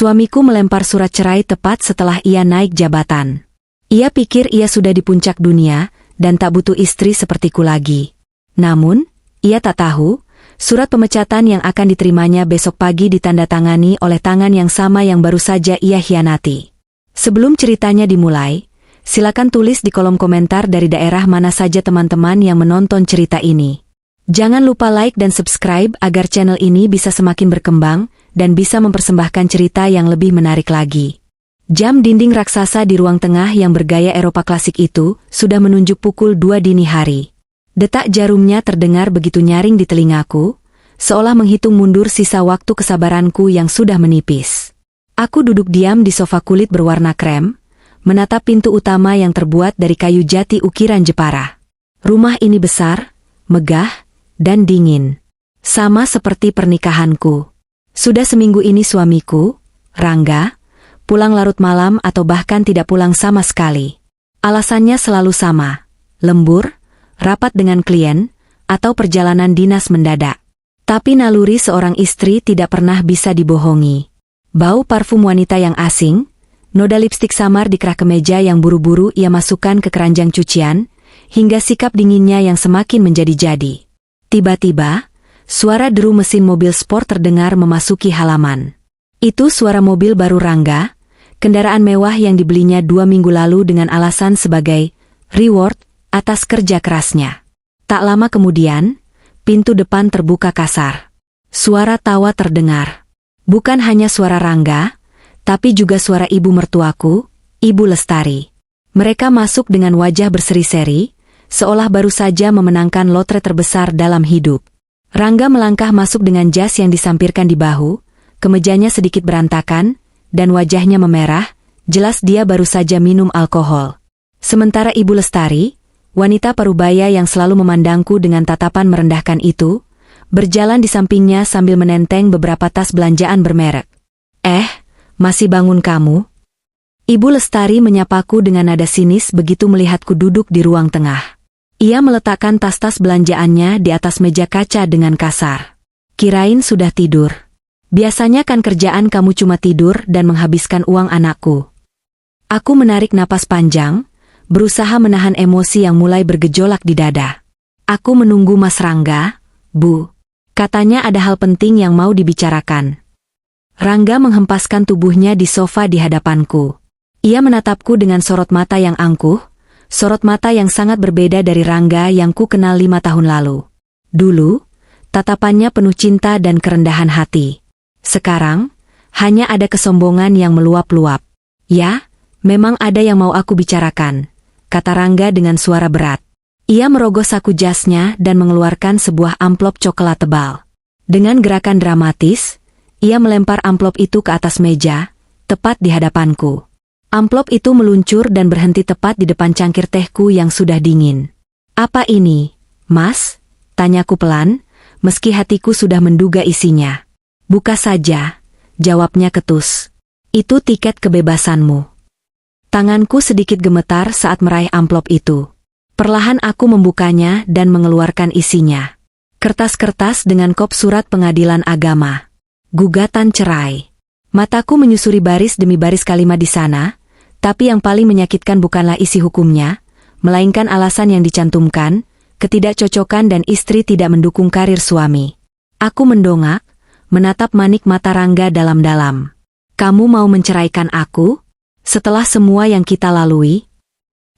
Suamiku melempar surat cerai tepat setelah ia naik jabatan. Ia pikir ia sudah di puncak dunia, dan tak butuh istri sepertiku lagi. Namun, ia tak tahu, surat pemecatan yang akan diterimanya besok pagi ditandatangani oleh tangan yang sama yang baru saja ia hianati. Sebelum ceritanya dimulai, silakan tulis di kolom komentar dari daerah mana saja teman-teman yang menonton cerita ini. Jangan lupa like dan subscribe agar channel ini bisa semakin berkembang dan bisa mempersembahkan cerita yang lebih menarik lagi. Jam dinding raksasa di ruang tengah yang bergaya Eropa klasik itu sudah menunjuk pukul 2 dini hari. Detak jarumnya terdengar begitu nyaring di telingaku, seolah menghitung mundur sisa waktu kesabaranku yang sudah menipis. Aku duduk diam di sofa kulit berwarna krem, menatap pintu utama yang terbuat dari kayu jati ukiran Jepara. Rumah ini besar, megah, dan dingin. Sama seperti pernikahanku. Sudah seminggu ini suamiku, Rangga, pulang larut malam atau bahkan tidak pulang sama sekali. Alasannya selalu sama, lembur, rapat dengan klien, atau perjalanan dinas mendadak. Tapi naluri seorang istri tidak pernah bisa dibohongi. Bau parfum wanita yang asing, noda lipstik samar di kerah kemeja yang buru-buru ia masukkan ke keranjang cucian, hingga sikap dinginnya yang semakin menjadi-jadi. Tiba-tiba, suara deru mesin mobil sport terdengar memasuki halaman. Itu suara mobil baru Rangga, kendaraan mewah yang dibelinya 2 minggu lalu dengan alasan sebagai reward atas kerja kerasnya. Tak lama kemudian, pintu depan terbuka kasar. Suara tawa terdengar. Bukan hanya suara Rangga, tapi juga suara ibu mertuaku, Ibu Lestari. Mereka masuk dengan wajah berseri-seri, seolah baru saja memenangkan lotre terbesar dalam hidup. Rangga melangkah masuk dengan jas yang disampirkan di bahu, kemejanya sedikit berantakan, dan wajahnya memerah, jelas dia baru saja minum alkohol. Sementara Ibu Lestari, wanita parubaya yang selalu memandangku dengan tatapan merendahkan itu, berjalan di sampingnya sambil menenteng beberapa tas belanjaan bermerek. Masih bangun kamu?" Ibu Lestari menyapaku dengan nada sinis begitu melihatku duduk di ruang tengah. Ia meletakkan tas-tas belanjaannya di atas meja kaca dengan kasar. "Kirain sudah tidur. Biasanya kan kerjaan kamu cuma tidur dan menghabiskan uang anakku." Aku menarik napas panjang, berusaha menahan emosi yang mulai bergejolak di dada. "Aku menunggu Mas Rangga, Bu. Katanya ada hal penting yang mau dibicarakan." Rangga menghempaskan tubuhnya di sofa di hadapanku. Ia menatapku dengan sorot mata yang angkuh, sorot mata yang sangat berbeda dari Rangga yang ku kenal 5 tahun lalu. Dulu, tatapannya penuh cinta dan kerendahan hati. Sekarang, hanya ada kesombongan yang meluap-luap. "Ya, memang ada yang mau aku bicarakan," kata Rangga dengan suara berat. Ia merogoh saku jasnya dan mengeluarkan sebuah amplop coklat tebal. Dengan gerakan dramatis, ia melempar amplop itu ke atas meja, tepat di hadapanku. Amplop itu meluncur dan berhenti tepat di depan cangkir tehku yang sudah dingin. "Apa ini, Mas?" tanyaku pelan, meski hatiku sudah menduga isinya. "Buka saja," jawabnya ketus. "Itu tiket kebebasanmu." Tanganku sedikit gemetar saat meraih amplop itu. Perlahan aku membukanya dan mengeluarkan isinya. Kertas-kertas dengan kop surat pengadilan agama. Gugatan cerai. Mataku menyusuri baris demi baris kalimat di sana, tapi yang paling menyakitkan bukanlah isi hukumnya, melainkan alasan yang dicantumkan, ketidakcocokan dan istri tidak mendukung karir suami. Aku mendongak, menatap manik mata Rangga dalam-dalam. "Kamu mau menceraikan aku? Setelah semua yang kita lalui?"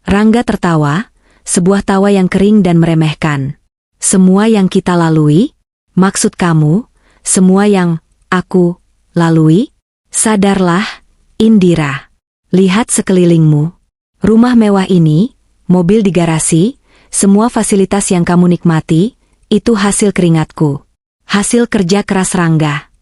Rangga tertawa, sebuah tawa yang kering dan meremehkan. "Semua yang kita lalui? Maksud kamu, semua yang aku lalui? Sadarlah, Indira. Lihat sekelilingmu. Rumah mewah ini, mobil di garasi, semua fasilitas yang kamu nikmati, itu hasil keringatku. Hasil kerja keras Rangga."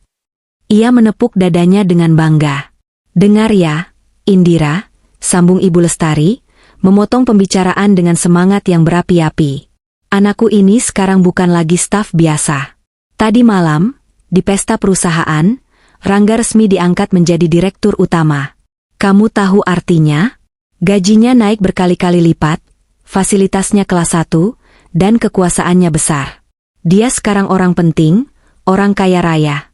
Ia menepuk dadanya dengan bangga. "Dengar ya, Indira," sambung Ibu Lestari, memotong pembicaraan dengan semangat yang berapi-api. "Anakku ini sekarang bukan lagi staf biasa. Tadi malam, di pesta perusahaan, Rangga resmi diangkat menjadi direktur utama. Kamu tahu artinya? Gajinya naik berkali-kali lipat, fasilitasnya kelas 1, dan kekuasaannya besar. Dia sekarang orang penting, orang kaya raya."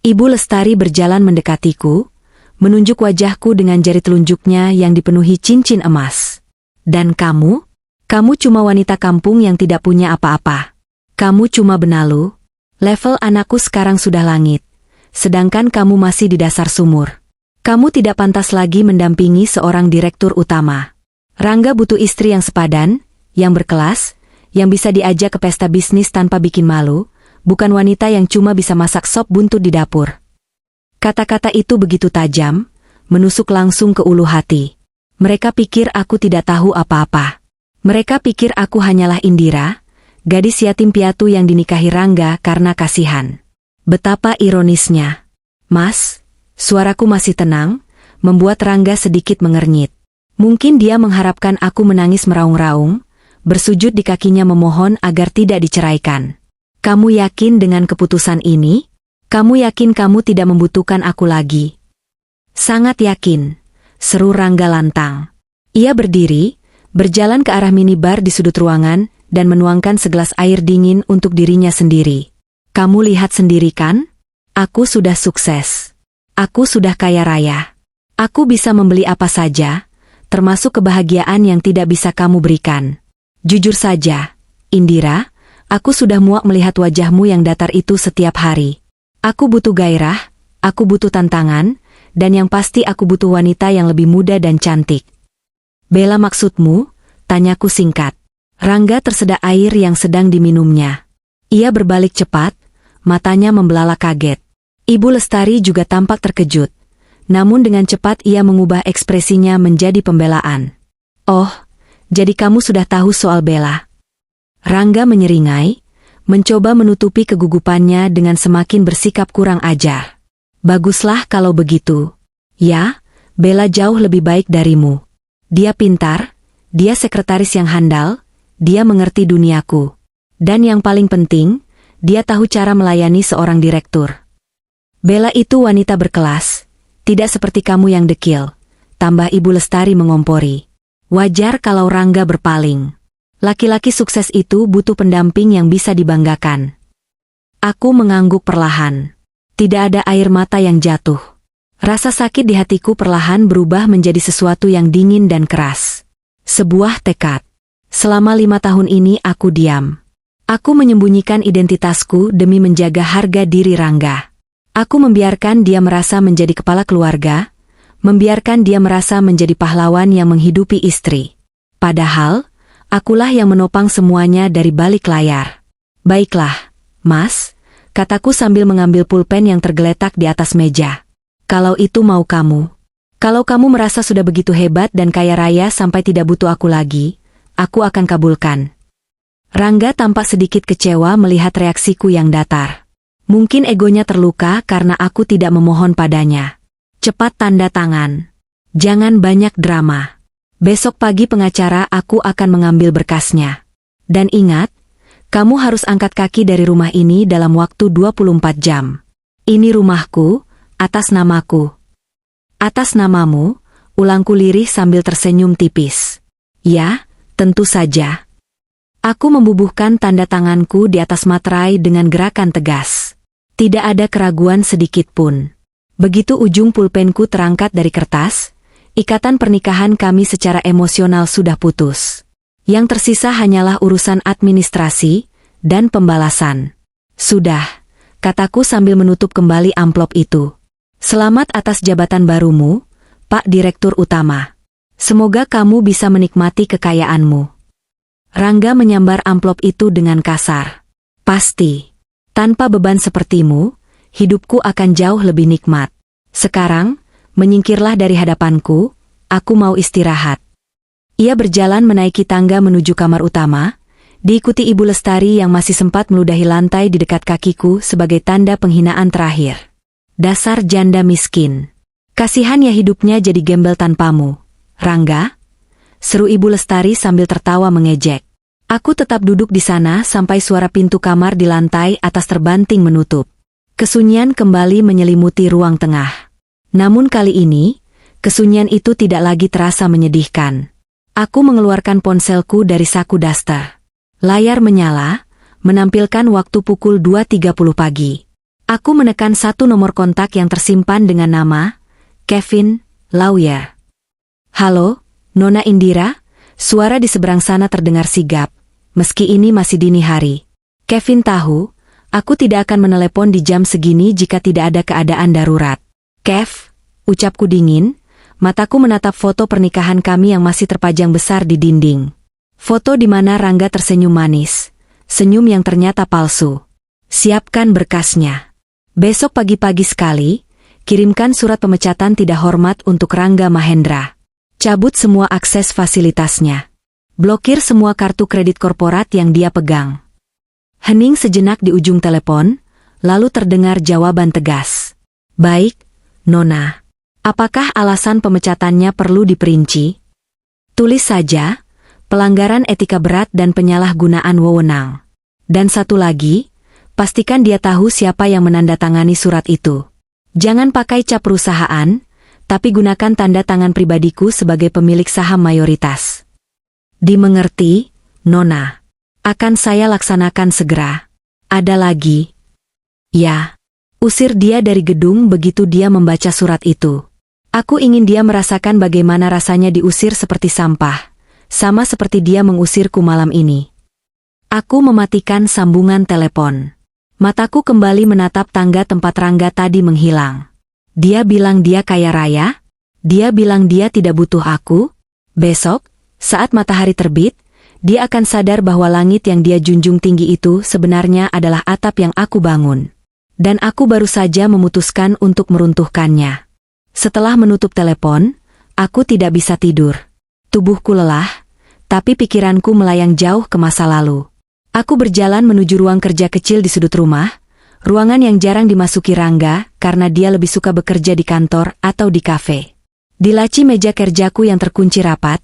Ibu Lestari berjalan mendekatiku, menunjuk wajahku dengan jari telunjuknya yang dipenuhi cincin emas. Dan kamu? Kamu cuma wanita kampung yang tidak punya apa-apa. Kamu cuma benalu. Level anakku sekarang sudah langit. Sedangkan kamu masih di dasar sumur. Kamu tidak pantas lagi mendampingi seorang direktur utama. Rangga butuh istri yang sepadan, yang berkelas, yang bisa diajak ke pesta bisnis tanpa bikin malu, bukan wanita yang cuma bisa masak sop buntut di dapur. Kata-kata itu begitu tajam, menusuk langsung ke ulu hati. Mereka pikir aku tidak tahu apa-apa. Mereka pikir aku hanyalah Indira, gadis yatim piatu yang dinikahi Rangga karena kasihan. Betapa ironisnya. Mas, suaraku masih tenang, membuat Rangga sedikit mengernyit. Mungkin dia mengharapkan aku menangis meraung-raung, bersujud di kakinya memohon agar tidak diceraikan. Kamu yakin dengan keputusan ini? Kamu yakin kamu tidak membutuhkan aku lagi? Sangat yakin, seru Rangga lantang. Ia berdiri, berjalan ke arah minibar di sudut ruangan, dan menuangkan segelas air dingin untuk dirinya sendiri. Kamu lihat sendiri kan? Aku sudah sukses. Aku sudah kaya raya. Aku bisa membeli apa saja, termasuk kebahagiaan yang tidak bisa kamu berikan. Jujur saja, Indira, aku sudah muak melihat wajahmu yang datar itu setiap hari. Aku butuh gairah, aku butuh tantangan, dan yang pasti aku butuh wanita yang lebih muda dan cantik. Bella maksudmu? Tanyaku singkat. Rangga tersedak air yang sedang diminumnya. Ia berbalik cepat, matanya membelalak kaget. Ibu Lestari juga tampak terkejut. Namun dengan cepat ia mengubah ekspresinya menjadi pembelaan. Oh, jadi kamu sudah tahu soal Bella? Rangga menyeringai, mencoba menutupi kegugupannya dengan semakin bersikap kurang ajar. Baguslah kalau begitu. Ya, Bella jauh lebih baik darimu. Dia pintar, dia sekretaris yang handal, dia mengerti duniaku. Dan yang paling penting, dia tahu cara melayani seorang direktur. Bella itu wanita berkelas, tidak seperti kamu yang dekil, tambah Ibu Lestari mengompori. Wajar kalau Rangga berpaling. Laki-laki sukses itu butuh pendamping yang bisa dibanggakan. Aku mengangguk perlahan. Tidak ada air mata yang jatuh. Rasa sakit di hatiku perlahan berubah menjadi sesuatu yang dingin dan keras. Sebuah tekad. Selama 5 tahun ini aku diam. Aku menyembunyikan identitasku demi menjaga harga diri Rangga. Aku membiarkan dia merasa menjadi kepala keluarga, membiarkan dia merasa menjadi pahlawan yang menghidupi istri. Padahal, akulah yang menopang semuanya dari balik layar. Baiklah, Mas, kataku sambil mengambil pulpen yang tergeletak di atas meja. Kalau itu mau kamu. Kalau kamu merasa sudah begitu hebat dan kaya raya sampai tidak butuh aku lagi, aku akan kabulkan. Rangga tampak sedikit kecewa melihat reaksiku yang datar. Mungkin egonya terluka karena aku tidak memohon padanya. Cepat tanda tangan. Jangan banyak drama. Besok pagi pengacara aku akan mengambil berkasnya. Dan ingat, kamu harus angkat kaki dari rumah ini dalam waktu 24 jam. Ini rumahku, atas namaku. Atas namamu, ulangku lirih sambil tersenyum tipis. Ya, tentu saja. Aku membubuhkan tanda tanganku di atas materai dengan gerakan tegas. Tidak ada keraguan sedikit pun. Begitu ujung pulpenku terangkat dari kertas, ikatan pernikahan kami secara emosional sudah putus. Yang tersisa hanyalah urusan administrasi dan pembalasan. Sudah, kataku sambil menutup kembali amplop itu. Selamat atas jabatan barumu, Pak Direktur Utama. Semoga kamu bisa menikmati kekayaanmu. Rangga menyambar amplop itu dengan kasar. Pasti. Tanpa beban sepertimu, hidupku akan jauh lebih nikmat. Sekarang, menyingkirlah dari hadapanku, aku mau istirahat. Ia berjalan menaiki tangga menuju kamar utama, diikuti Ibu Lestari yang masih sempat meludahi lantai di dekat kakiku sebagai tanda penghinaan terakhir. Dasar janda miskin. Kasihan ya hidupnya jadi gembel tanpamu. Rangga? Seru Ibu Lestari sambil tertawa mengejek. Aku tetap duduk di sana sampai suara pintu kamar di lantai atas terbanting menutup. Kesunyian kembali menyelimuti ruang tengah. Namun kali ini, kesunyian itu tidak lagi terasa menyedihkan. Aku mengeluarkan ponselku dari saku daster. Layar menyala, menampilkan waktu pukul 2.30 pagi. Aku menekan satu nomor kontak yang tersimpan dengan nama Kevin Lawyer. Halo, Nona Indira? Suara di seberang sana terdengar sigap, meski ini masih dini hari. Kevin tahu, aku tidak akan menelepon di jam segini jika tidak ada keadaan darurat. Kev, ucapku dingin, mataku menatap foto pernikahan kami yang masih terpajang besar di dinding. Foto di mana Rangga tersenyum manis, senyum yang ternyata palsu. Siapkan berkasnya. Besok pagi-pagi sekali, kirimkan surat pemecatan tidak hormat untuk Rangga Mahendra. Cabut semua akses fasilitasnya. Blokir semua kartu kredit korporat yang dia pegang. Hening sejenak di ujung telepon, lalu terdengar jawaban tegas. Baik, Nona. Apakah alasan pemecatannya perlu diperinci? Tulis saja, pelanggaran etika berat dan penyalahgunaan wewenang. Dan satu lagi, pastikan dia tahu siapa yang menandatangani surat itu. Jangan pakai cap perusahaan, tapi gunakan tanda tangan pribadiku sebagai pemilik saham mayoritas. Dimengerti, Nona. Akan saya laksanakan segera. Ada lagi? Ya. Usir dia dari gedung begitu dia membaca surat itu. Aku ingin dia merasakan bagaimana rasanya diusir seperti sampah, sama seperti dia mengusirku malam ini. Aku mematikan sambungan telepon. Mataku kembali menatap tangga tempat Rangga tadi menghilang. Dia bilang dia kaya raya? Dia bilang dia tidak butuh aku? Besok, saat matahari terbit, dia akan sadar bahwa langit yang dia junjung tinggi itu sebenarnya adalah atap yang aku bangun. Dan aku baru saja memutuskan untuk meruntuhkannya. Setelah menutup telepon, aku tidak bisa tidur. Tubuhku lelah, tapi pikiranku melayang jauh ke masa lalu. Aku berjalan menuju ruang kerja kecil di sudut rumah, ruangan yang jarang dimasuki Rangga karena dia lebih suka bekerja di kantor atau di kafe. Di laci meja kerjaku yang terkunci rapat,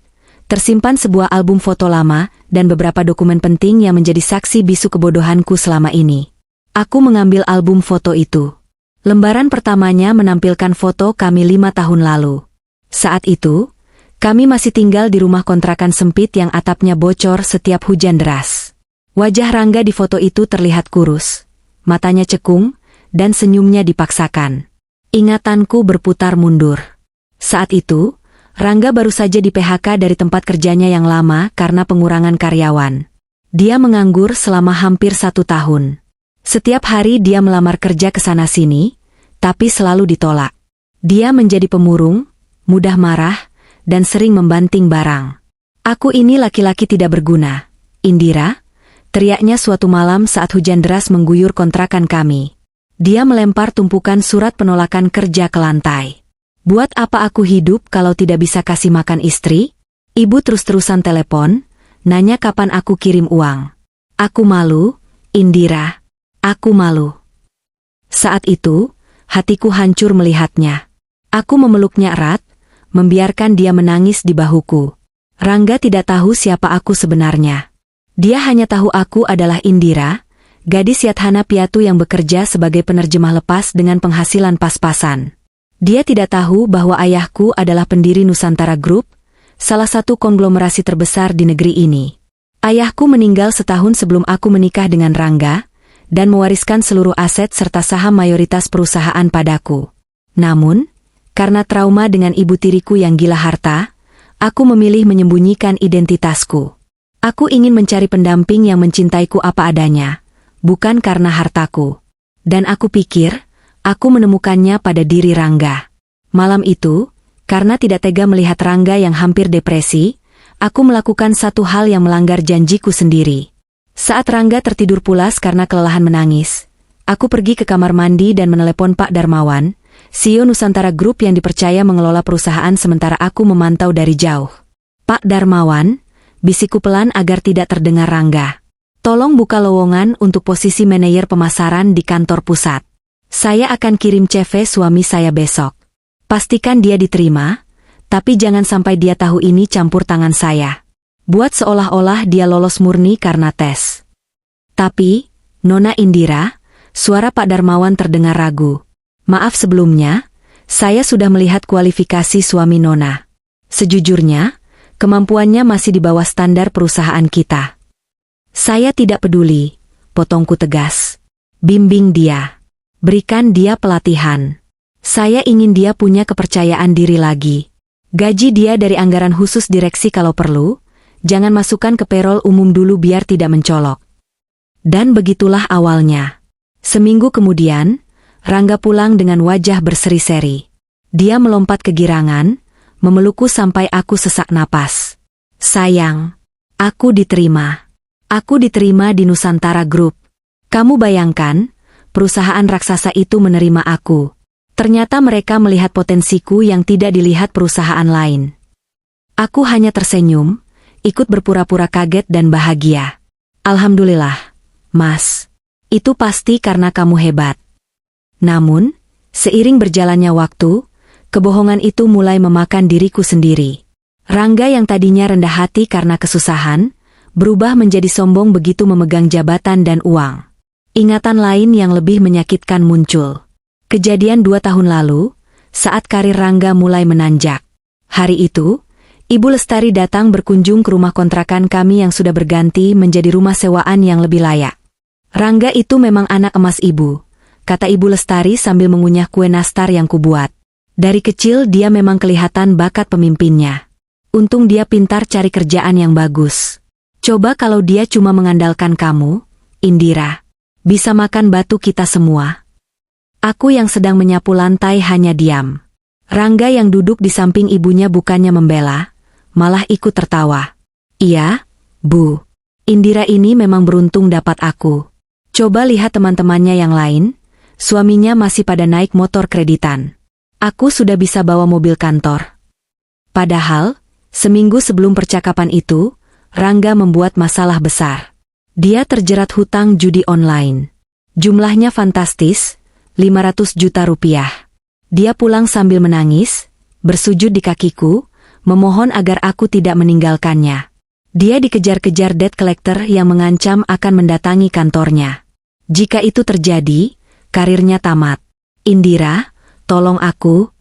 tersimpan sebuah album foto lama dan beberapa dokumen penting yang menjadi saksi bisu kebodohanku selama ini. Aku mengambil album foto itu. Lembaran pertamanya menampilkan foto kami 5 tahun lalu. Saat itu, kami masih tinggal di rumah kontrakan sempit yang atapnya bocor setiap hujan deras. Wajah Rangga di foto itu terlihat kurus, matanya cekung, dan senyumnya dipaksakan. Ingatanku berputar mundur. Saat itu, Rangga baru saja di PHK dari tempat kerjanya yang lama karena pengurangan karyawan. Dia menganggur selama hampir 1 tahun. Setiap hari dia melamar kerja ke sana-sini, tapi selalu ditolak. Dia menjadi pemurung, mudah marah, dan sering membanting barang. Aku ini laki-laki tidak berguna, Indira, teriaknya suatu malam saat hujan deras mengguyur kontrakan kami. Dia melempar tumpukan surat penolakan kerja ke lantai. Buat apa aku hidup kalau tidak bisa kasih makan istri? Ibu terus-terusan telepon, nanya kapan aku kirim uang. Aku malu, Indira. Aku malu. Saat itu, hatiku hancur melihatnya. Aku memeluknya erat, membiarkan dia menangis di bahuku. Rangga tidak tahu siapa aku sebenarnya. Dia hanya tahu aku adalah Indira, gadis Yadhana Piatu yang bekerja sebagai penerjemah lepas dengan penghasilan pas-pasan. Dia tidak tahu bahwa ayahku adalah pendiri Nusantara Group, salah satu konglomerasi terbesar di negeri ini. Ayahku meninggal setahun sebelum aku menikah dengan Rangga, dan mewariskan seluruh aset serta saham mayoritas perusahaan padaku. Namun, karena trauma dengan ibu tiriku yang gila harta, aku memilih menyembunyikan identitasku. Aku ingin mencari pendamping yang mencintaiku apa adanya, bukan karena hartaku. Dan aku pikir, aku menemukannya pada diri Rangga. Malam itu, karena tidak tega melihat Rangga yang hampir depresi, aku melakukan satu hal yang melanggar janjiku sendiri. Saat Rangga tertidur pulas karena kelelahan menangis, aku pergi ke kamar mandi dan menelepon Pak Darmawan, CEO Nusantara Group yang dipercaya mengelola perusahaan sementara aku memantau dari jauh. Pak Darmawan, bisikku pelan agar tidak terdengar Rangga. Tolong buka lowongan untuk posisi manajer pemasaran di kantor pusat. Saya akan kirim CV suami saya besok. Pastikan dia diterima, tapi jangan sampai dia tahu ini campur tangan saya. Buat seolah-olah dia lolos murni karena tes. Tapi, Nona Indira, suara Pak Darmawan terdengar ragu. Maaf sebelumnya, saya sudah melihat kualifikasi suami Nona. Sejujurnya, kemampuannya masih di bawah standar perusahaan kita. Saya tidak peduli, potongku tegas. Bimbing dia. Berikan dia pelatihan. Saya ingin dia punya kepercayaan diri lagi. Gaji dia dari anggaran khusus direksi kalau perlu, jangan masukkan ke payroll umum dulu biar tidak mencolok. Dan begitulah awalnya. Seminggu kemudian, Rangga pulang dengan wajah berseri-seri. Dia melompat kegirangan, memelukku sampai aku sesak napas. Sayang, aku diterima. Aku diterima di Nusantara Group. Kamu bayangkan, perusahaan raksasa itu menerima aku. Ternyata mereka melihat potensiku yang tidak dilihat perusahaan lain. Aku hanya tersenyum, ikut berpura-pura kaget dan bahagia. Alhamdulillah, Mas. Itu pasti karena kamu hebat. Namun, seiring berjalannya waktu, kebohongan itu mulai memakan diriku sendiri. Rangga yang tadinya rendah hati karena kesusahan, berubah menjadi sombong begitu memegang jabatan dan uang. Ingatan lain yang lebih menyakitkan muncul. Kejadian 2 tahun lalu, saat karir Rangga mulai menanjak. Hari itu, Ibu Lestari datang berkunjung ke rumah kontrakan kami yang sudah berganti menjadi rumah sewaan yang lebih layak. Rangga itu memang anak emas ibu, kata Ibu Lestari sambil mengunyah kue nastar yang kubuat. Dari kecil dia memang kelihatan bakat pemimpinnya. Untung dia pintar cari kerjaan yang bagus. Coba kalau dia cuma mengandalkan kamu, Indira. Bisa makan batu kita semua. Aku yang sedang menyapu lantai hanya diam. Rangga yang duduk di samping ibunya bukannya membela, malah ikut tertawa. Iya, Bu. Indira ini memang beruntung dapat aku. Coba lihat teman-temannya yang lain, suaminya masih pada naik motor kreditan. Aku sudah bisa bawa mobil kantor. Padahal, seminggu sebelum percakapan itu, Rangga membuat masalah besar. Dia terjerat hutang judi online. Jumlahnya fantastis, 500 juta rupiah. Dia pulang sambil menangis, bersujud di kakiku, memohon agar aku tidak meninggalkannya. Dia dikejar-kejar debt collector yang mengancam akan mendatangi kantornya. Jika itu terjadi, karirnya tamat. Indira, tolong aku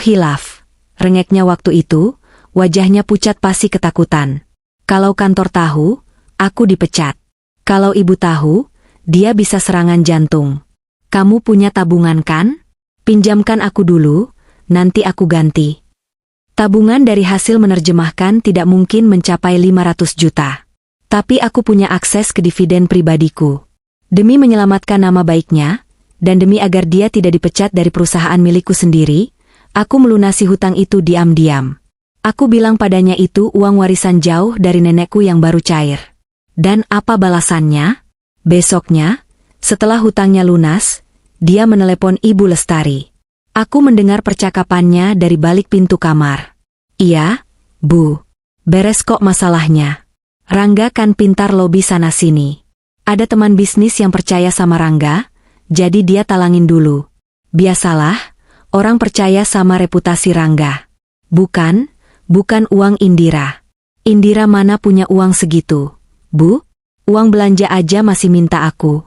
hilaf. Rengeknya waktu itu, wajahnya pucat pasi ketakutan. Kalau kantor tahu, aku dipecat. Kalau ibu tahu, dia bisa serangan jantung. Kamu punya tabungan kan? Pinjamkan aku dulu, nanti aku ganti. Tabungan dari hasil menerjemahkan tidak mungkin mencapai 500 juta. Tapi aku punya akses ke dividen pribadiku. Demi menyelamatkan nama baiknya, dan demi agar dia tidak dipecat dari perusahaan milikku sendiri, aku melunasi hutang itu diam-diam. Aku bilang padanya itu uang warisan jauh dari nenekku yang baru cair. Dan apa balasannya? Besoknya, setelah hutangnya lunas, dia menelepon Ibu Lestari. Aku mendengar percakapannya dari balik pintu kamar. Iya, Bu. Beres kok masalahnya. Rangga kan pintar lobi sana-sini. Ada teman bisnis yang percaya sama Rangga, jadi dia talangin dulu. Biasalah, orang percaya sama reputasi Rangga. Bukan uang Indira. Indira mana punya uang segitu? Bu, uang belanja aja masih minta aku.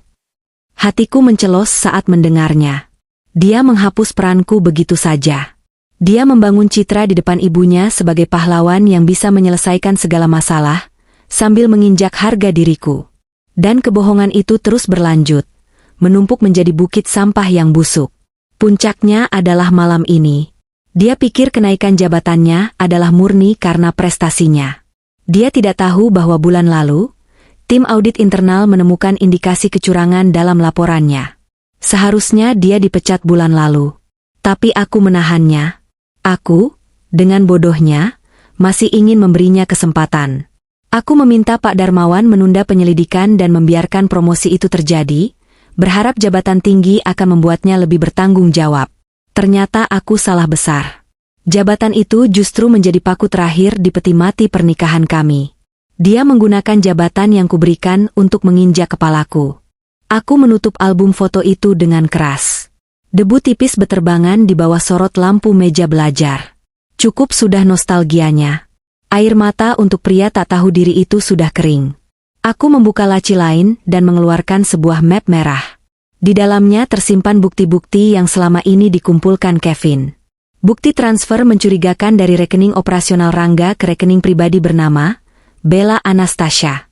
Hatiku mencelos saat mendengarnya. Dia menghapus peranku begitu saja. Dia membangun citra di depan ibunya sebagai pahlawan yang bisa menyelesaikan segala masalah, sambil menginjak harga diriku. Dan kebohongan itu terus berlanjut, menumpuk menjadi bukit sampah yang busuk. Puncaknya adalah malam ini. Dia pikir kenaikan jabatannya adalah murni karena prestasinya. Dia tidak tahu bahwa bulan lalu, tim audit internal menemukan indikasi kecurangan dalam laporannya. Seharusnya dia dipecat bulan lalu. Tapi aku menahannya. Aku, dengan bodohnya, masih ingin memberinya kesempatan. Aku meminta Pak Darmawan menunda penyelidikan dan membiarkan promosi itu terjadi, berharap jabatan tinggi akan membuatnya lebih bertanggung jawab. Ternyata aku salah besar. Jabatan itu justru menjadi paku terakhir di peti mati pernikahan kami. Dia menggunakan jabatan yang kuberikan untuk menginjak kepalaku. Aku menutup album foto itu dengan keras. Debu tipis beterbangan di bawah sorot lampu meja belajar. Cukup sudah nostalgianya. Air mata untuk pria tak tahu diri itu sudah kering. Aku membuka laci lain dan mengeluarkan sebuah map merah. Di dalamnya tersimpan bukti-bukti yang selama ini dikumpulkan Kevin. Bukti transfer mencurigakan dari rekening operasional Rangga ke rekening pribadi bernama Bella Anastasia.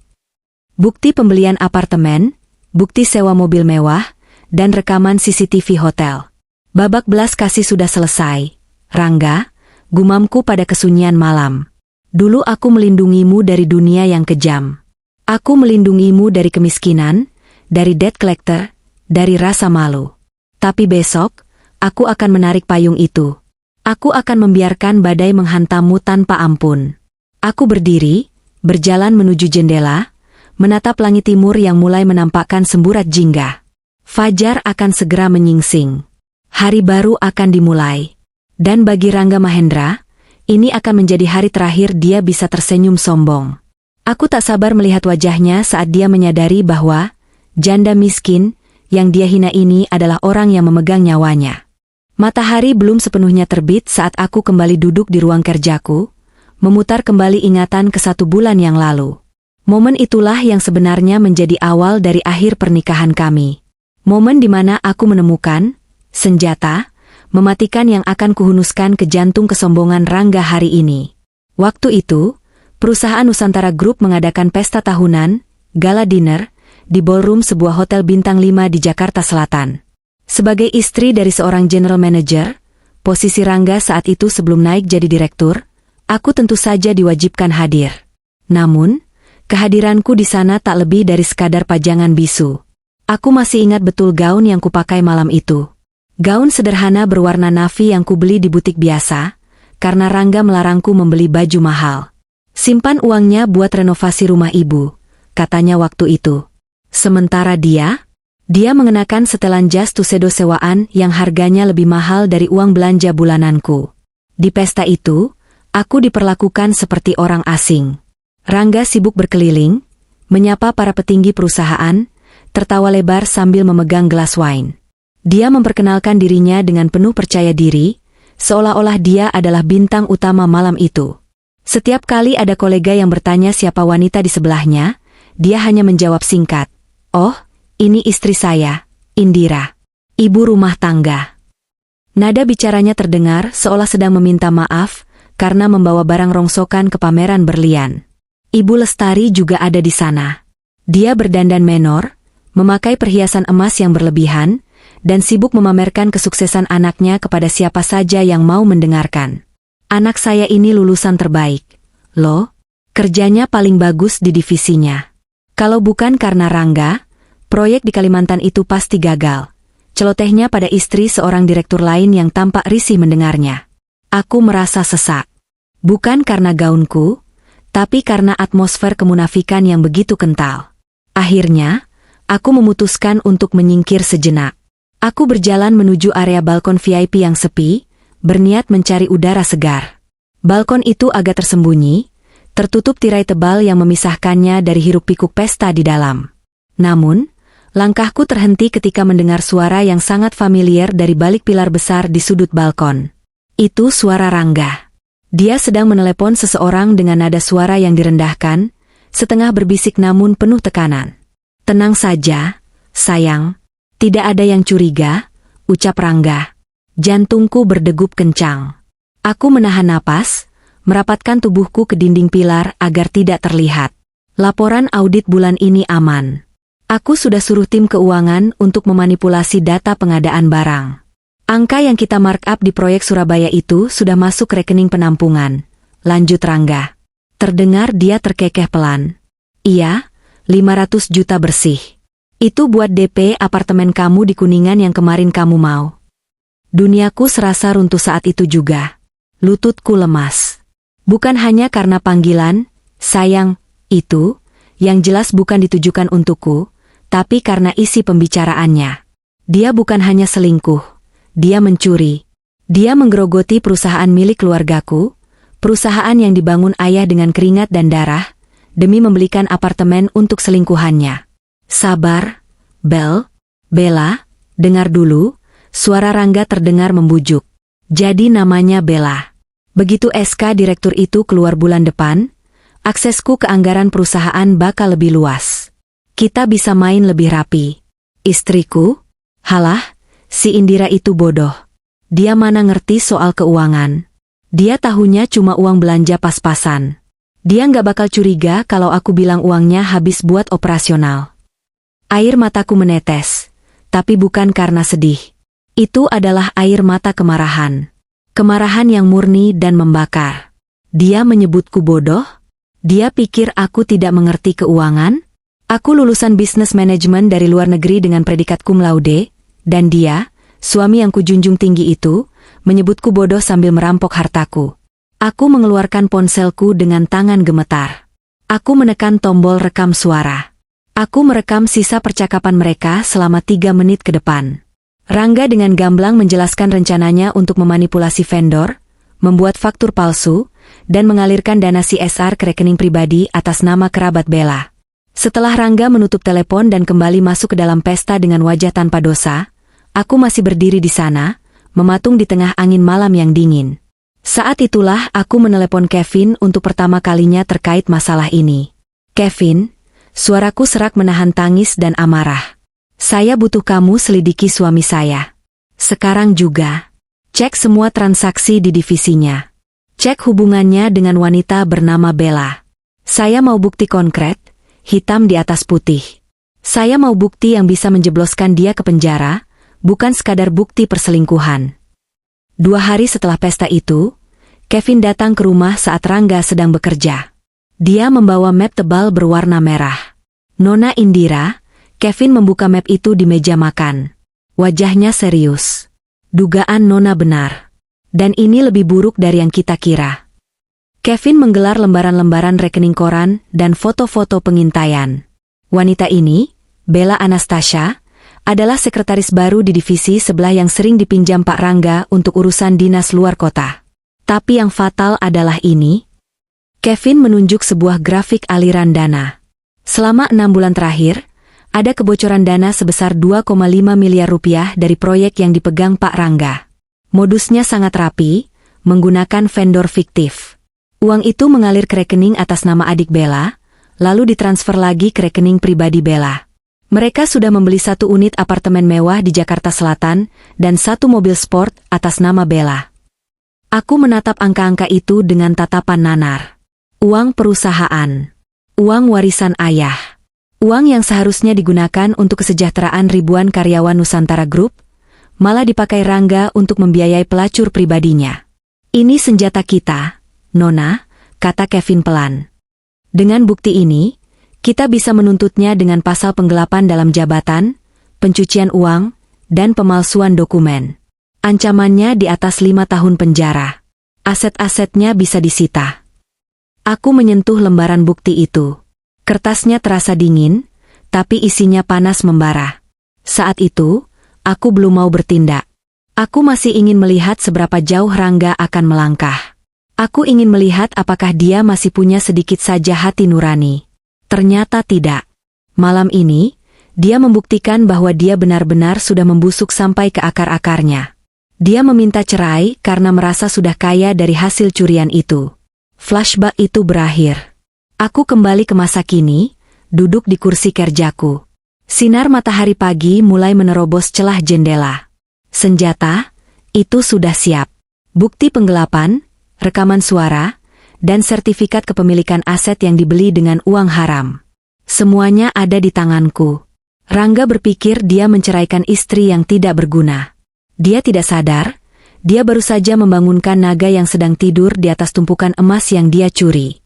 Bukti pembelian apartemen, bukti sewa mobil mewah, dan rekaman CCTV hotel. Babak belas kasih sudah selesai. Rangga, gumamku pada kesunyian malam. Dulu aku melindungimu dari dunia yang kejam. Aku melindungimu dari kemiskinan, dari debt collector, dari rasa malu. Tapi besok, aku akan menarik payung itu. Aku akan membiarkan badai menghantammu tanpa ampun. Aku berdiri, berjalan menuju jendela, menatap langit timur yang mulai menampakkan semburat jingga. Fajar akan segera menyingsing. Hari baru akan dimulai. Dan bagi Rangga Mahendra, ini akan menjadi hari terakhir dia bisa tersenyum sombong. Aku tak sabar melihat wajahnya saat dia menyadari bahwa janda miskin yang dia hina ini adalah orang yang memegang nyawanya. Matahari belum sepenuhnya terbit saat aku kembali duduk di ruang kerjaku, memutar kembali ingatan ke 1 bulan yang lalu. Momen itulah yang sebenarnya menjadi awal dari akhir pernikahan kami. Momen di mana aku menemukan senjata mematikan yang akan kuhunuskan ke jantung kesombongan Rangga hari ini. Waktu itu, perusahaan Nusantara Group mengadakan pesta tahunan, gala dinner, di ballroom sebuah hotel bintang 5 di Jakarta Selatan. Sebagai istri dari seorang general manager, posisi Rangga saat itu sebelum naik jadi direktur, aku tentu saja diwajibkan hadir. Namun, kehadiranku di sana tak lebih dari sekadar pajangan bisu. Aku masih ingat betul gaun yang kupakai malam itu. Gaun sederhana berwarna navy yang kubeli di butik biasa, karena Rangga melarangku membeli baju mahal. Simpan uangnya buat renovasi rumah ibu, katanya waktu itu. Sementara dia mengenakan setelan jas tuxedo sewaan yang harganya lebih mahal dari uang belanja bulananku. Di pesta itu, aku diperlakukan seperti orang asing. Rangga sibuk berkeliling, menyapa para petinggi perusahaan, tertawa lebar sambil memegang gelas wine. Dia memperkenalkan dirinya dengan penuh percaya diri, seolah-olah dia adalah bintang utama malam itu. Setiap kali ada kolega yang bertanya siapa wanita di sebelahnya, dia hanya menjawab singkat, "Oh, ini istri saya, Indira, ibu rumah tangga." Nada bicaranya terdengar seolah sedang meminta maaf karena membawa barang rongsokan ke pameran berlian. Ibu Lestari juga ada di sana. Dia berdandan menor, memakai perhiasan emas yang berlebihan, dan sibuk memamerkan kesuksesan anaknya kepada siapa saja yang mau mendengarkan. "Anak saya ini lulusan terbaik. Loh, kerjanya paling bagus di divisinya. Kalau bukan karena Rangga, proyek di Kalimantan itu pasti gagal." Celotehnya pada istri seorang direktur lain yang tampak risih mendengarnya. Aku merasa sesak. Bukan karena gaunku, tapi karena atmosfer kemunafikan yang begitu kental. Akhirnya, aku memutuskan untuk menyingkir sejenak. Aku berjalan menuju area balkon VIP yang sepi, berniat mencari udara segar. Balkon itu agak tersembunyi, tertutup tirai tebal yang memisahkannya dari hiruk-pikuk pesta di dalam. Namun, langkahku terhenti ketika mendengar suara yang sangat familiar dari balik pilar besar di sudut balkon. Itu suara Rangga. Dia sedang menelepon seseorang dengan nada suara yang direndahkan, setengah berbisik namun penuh tekanan. "Tenang saja, sayang. Tidak ada yang curiga," ucap Rangga. Jantungku berdegup kencang. Aku menahan napas, merapatkan tubuhku ke dinding pilar agar tidak terlihat. Laporan audit bulan ini aman. Aku sudah suruh tim keuangan untuk memanipulasi data pengadaan barang. Angka yang kita markup di proyek Surabaya itu sudah masuk rekening penampungan, lanjut Rangga. Terdengar dia terkekeh pelan. "Iya, 500 juta bersih. Itu buat DP apartemen kamu di Kuningan yang kemarin kamu mau." Duniaku serasa runtuh saat itu juga. Lututku lemas. Bukan hanya karena panggilan, sayang, itu, yang jelas bukan ditujukan untukku, tapi karena isi pembicaraannya. Dia bukan hanya selingkuh, dia mencuri. Dia menggerogoti perusahaan milik keluargaku, perusahaan yang dibangun ayah dengan keringat dan darah, demi membelikan apartemen untuk selingkuhannya. "Sabar, Bella, dengar dulu," suara Rangga terdengar membujuk. "Jadi namanya Bella. Begitu SK direktur itu keluar bulan depan, aksesku ke anggaran perusahaan bakal lebih luas. Kita bisa main lebih rapi." "Istriku?" "Halah, si Indira itu bodoh. Dia mana ngerti soal keuangan. Dia tahunya cuma uang belanja pas-pasan. Dia nggak bakal curiga kalau aku bilang uangnya habis buat operasional." Air mataku menetes. tapi bukan karena sedih. Itu adalah air mata kemarahan. Kemarahan yang murni dan membakar. Dia menyebutku bodoh? Dia pikir aku tidak mengerti keuangan? Aku lulusan bisnis manajemen dari luar negeri dengan predikat cum laude, dan dia, suami yang kujunjung tinggi itu, menyebutku bodoh sambil merampok hartaku. Aku mengeluarkan ponselku dengan tangan gemetar. Aku menekan tombol rekam suara. Aku merekam sisa percakapan mereka selama 3 menit ke depan. Rangga dengan gamblang menjelaskan rencananya untuk memanipulasi vendor, membuat faktur palsu, dan mengalirkan dana CSR ke rekening pribadi atas nama kerabat Bella. Setelah Rangga menutup telepon dan kembali masuk ke dalam pesta dengan wajah tanpa dosa, aku masih berdiri di sana, mematung di tengah angin malam yang dingin. Saat itulah aku menelepon Kevin untuk pertama kalinya terkait masalah ini. Kevin, suaraku serak menahan tangis dan amarah. Saya butuh kamu selidiki suami saya. Sekarang juga. Cek semua transaksi di divisinya. Cek hubungannya dengan wanita bernama Bella. Saya mau bukti konkret, hitam di atas putih. Saya mau bukti yang bisa menjebloskan dia ke penjara, bukan sekadar bukti perselingkuhan. 2 hari setelah pesta itu, Kevin datang ke rumah saat Rangga sedang bekerja. Dia membawa map tebal berwarna merah. Nona Indira, Kevin membuka map itu di meja makan. Wajahnya serius. Dugaan Nona benar. Dan ini lebih buruk dari yang kita kira. Kevin menggelar lembaran-lembaran rekening koran dan foto-foto pengintaian. Wanita ini, Bella Anastasia, adalah sekretaris baru di divisi sebelah yang sering dipinjam Pak Rangga untuk urusan dinas luar kota. Tapi yang fatal adalah ini. Kevin menunjuk sebuah grafik aliran dana. Selama 6 bulan terakhir, ada kebocoran dana sebesar 2,5 miliar rupiah dari proyek yang dipegang Pak Rangga. Modusnya sangat rapi, menggunakan vendor fiktif. Uang itu mengalir ke rekening atas nama adik Bella, lalu ditransfer lagi ke rekening pribadi Bella. Mereka sudah membeli 1 unit apartemen mewah di Jakarta Selatan dan 1 mobil sport atas nama Bella. Aku menatap angka-angka itu dengan tatapan nanar. Uang perusahaan. Uang warisan ayah. Uang yang seharusnya digunakan untuk kesejahteraan ribuan karyawan Nusantara Group, malah dipakai Rangga untuk membiayai pelacur pribadinya. Ini senjata kita, Nona, kata Kevin pelan. Dengan bukti ini, kita bisa menuntutnya dengan pasal penggelapan dalam jabatan, pencucian uang, dan pemalsuan dokumen. Ancamannya di atas 5 tahun penjara. Aset-asetnya bisa disita. Aku menyentuh lembaran bukti itu. Kertasnya terasa dingin, tapi isinya panas membara. Saat itu, aku belum mau bertindak. Aku masih ingin melihat seberapa jauh Rangga akan melangkah. Aku ingin melihat apakah dia masih punya sedikit saja hati nurani. Ternyata tidak. Malam ini, dia membuktikan bahwa dia benar-benar sudah membusuk sampai ke akar-akarnya. Dia meminta cerai karena merasa sudah kaya dari hasil curian itu. Flashback itu berakhir. Aku kembali ke masa kini, duduk di kursi kerjaku. Sinar matahari pagi mulai menerobos celah jendela. Senjata, itu sudah siap. Bukti penggelapan, rekaman suara, dan sertifikat kepemilikan aset yang dibeli dengan uang haram. Semuanya ada di tanganku. Rangga berpikir dia menceraikan istri yang tidak berguna. Dia tidak sadar, dia baru saja membangunkan naga yang sedang tidur di atas tumpukan emas yang dia curi.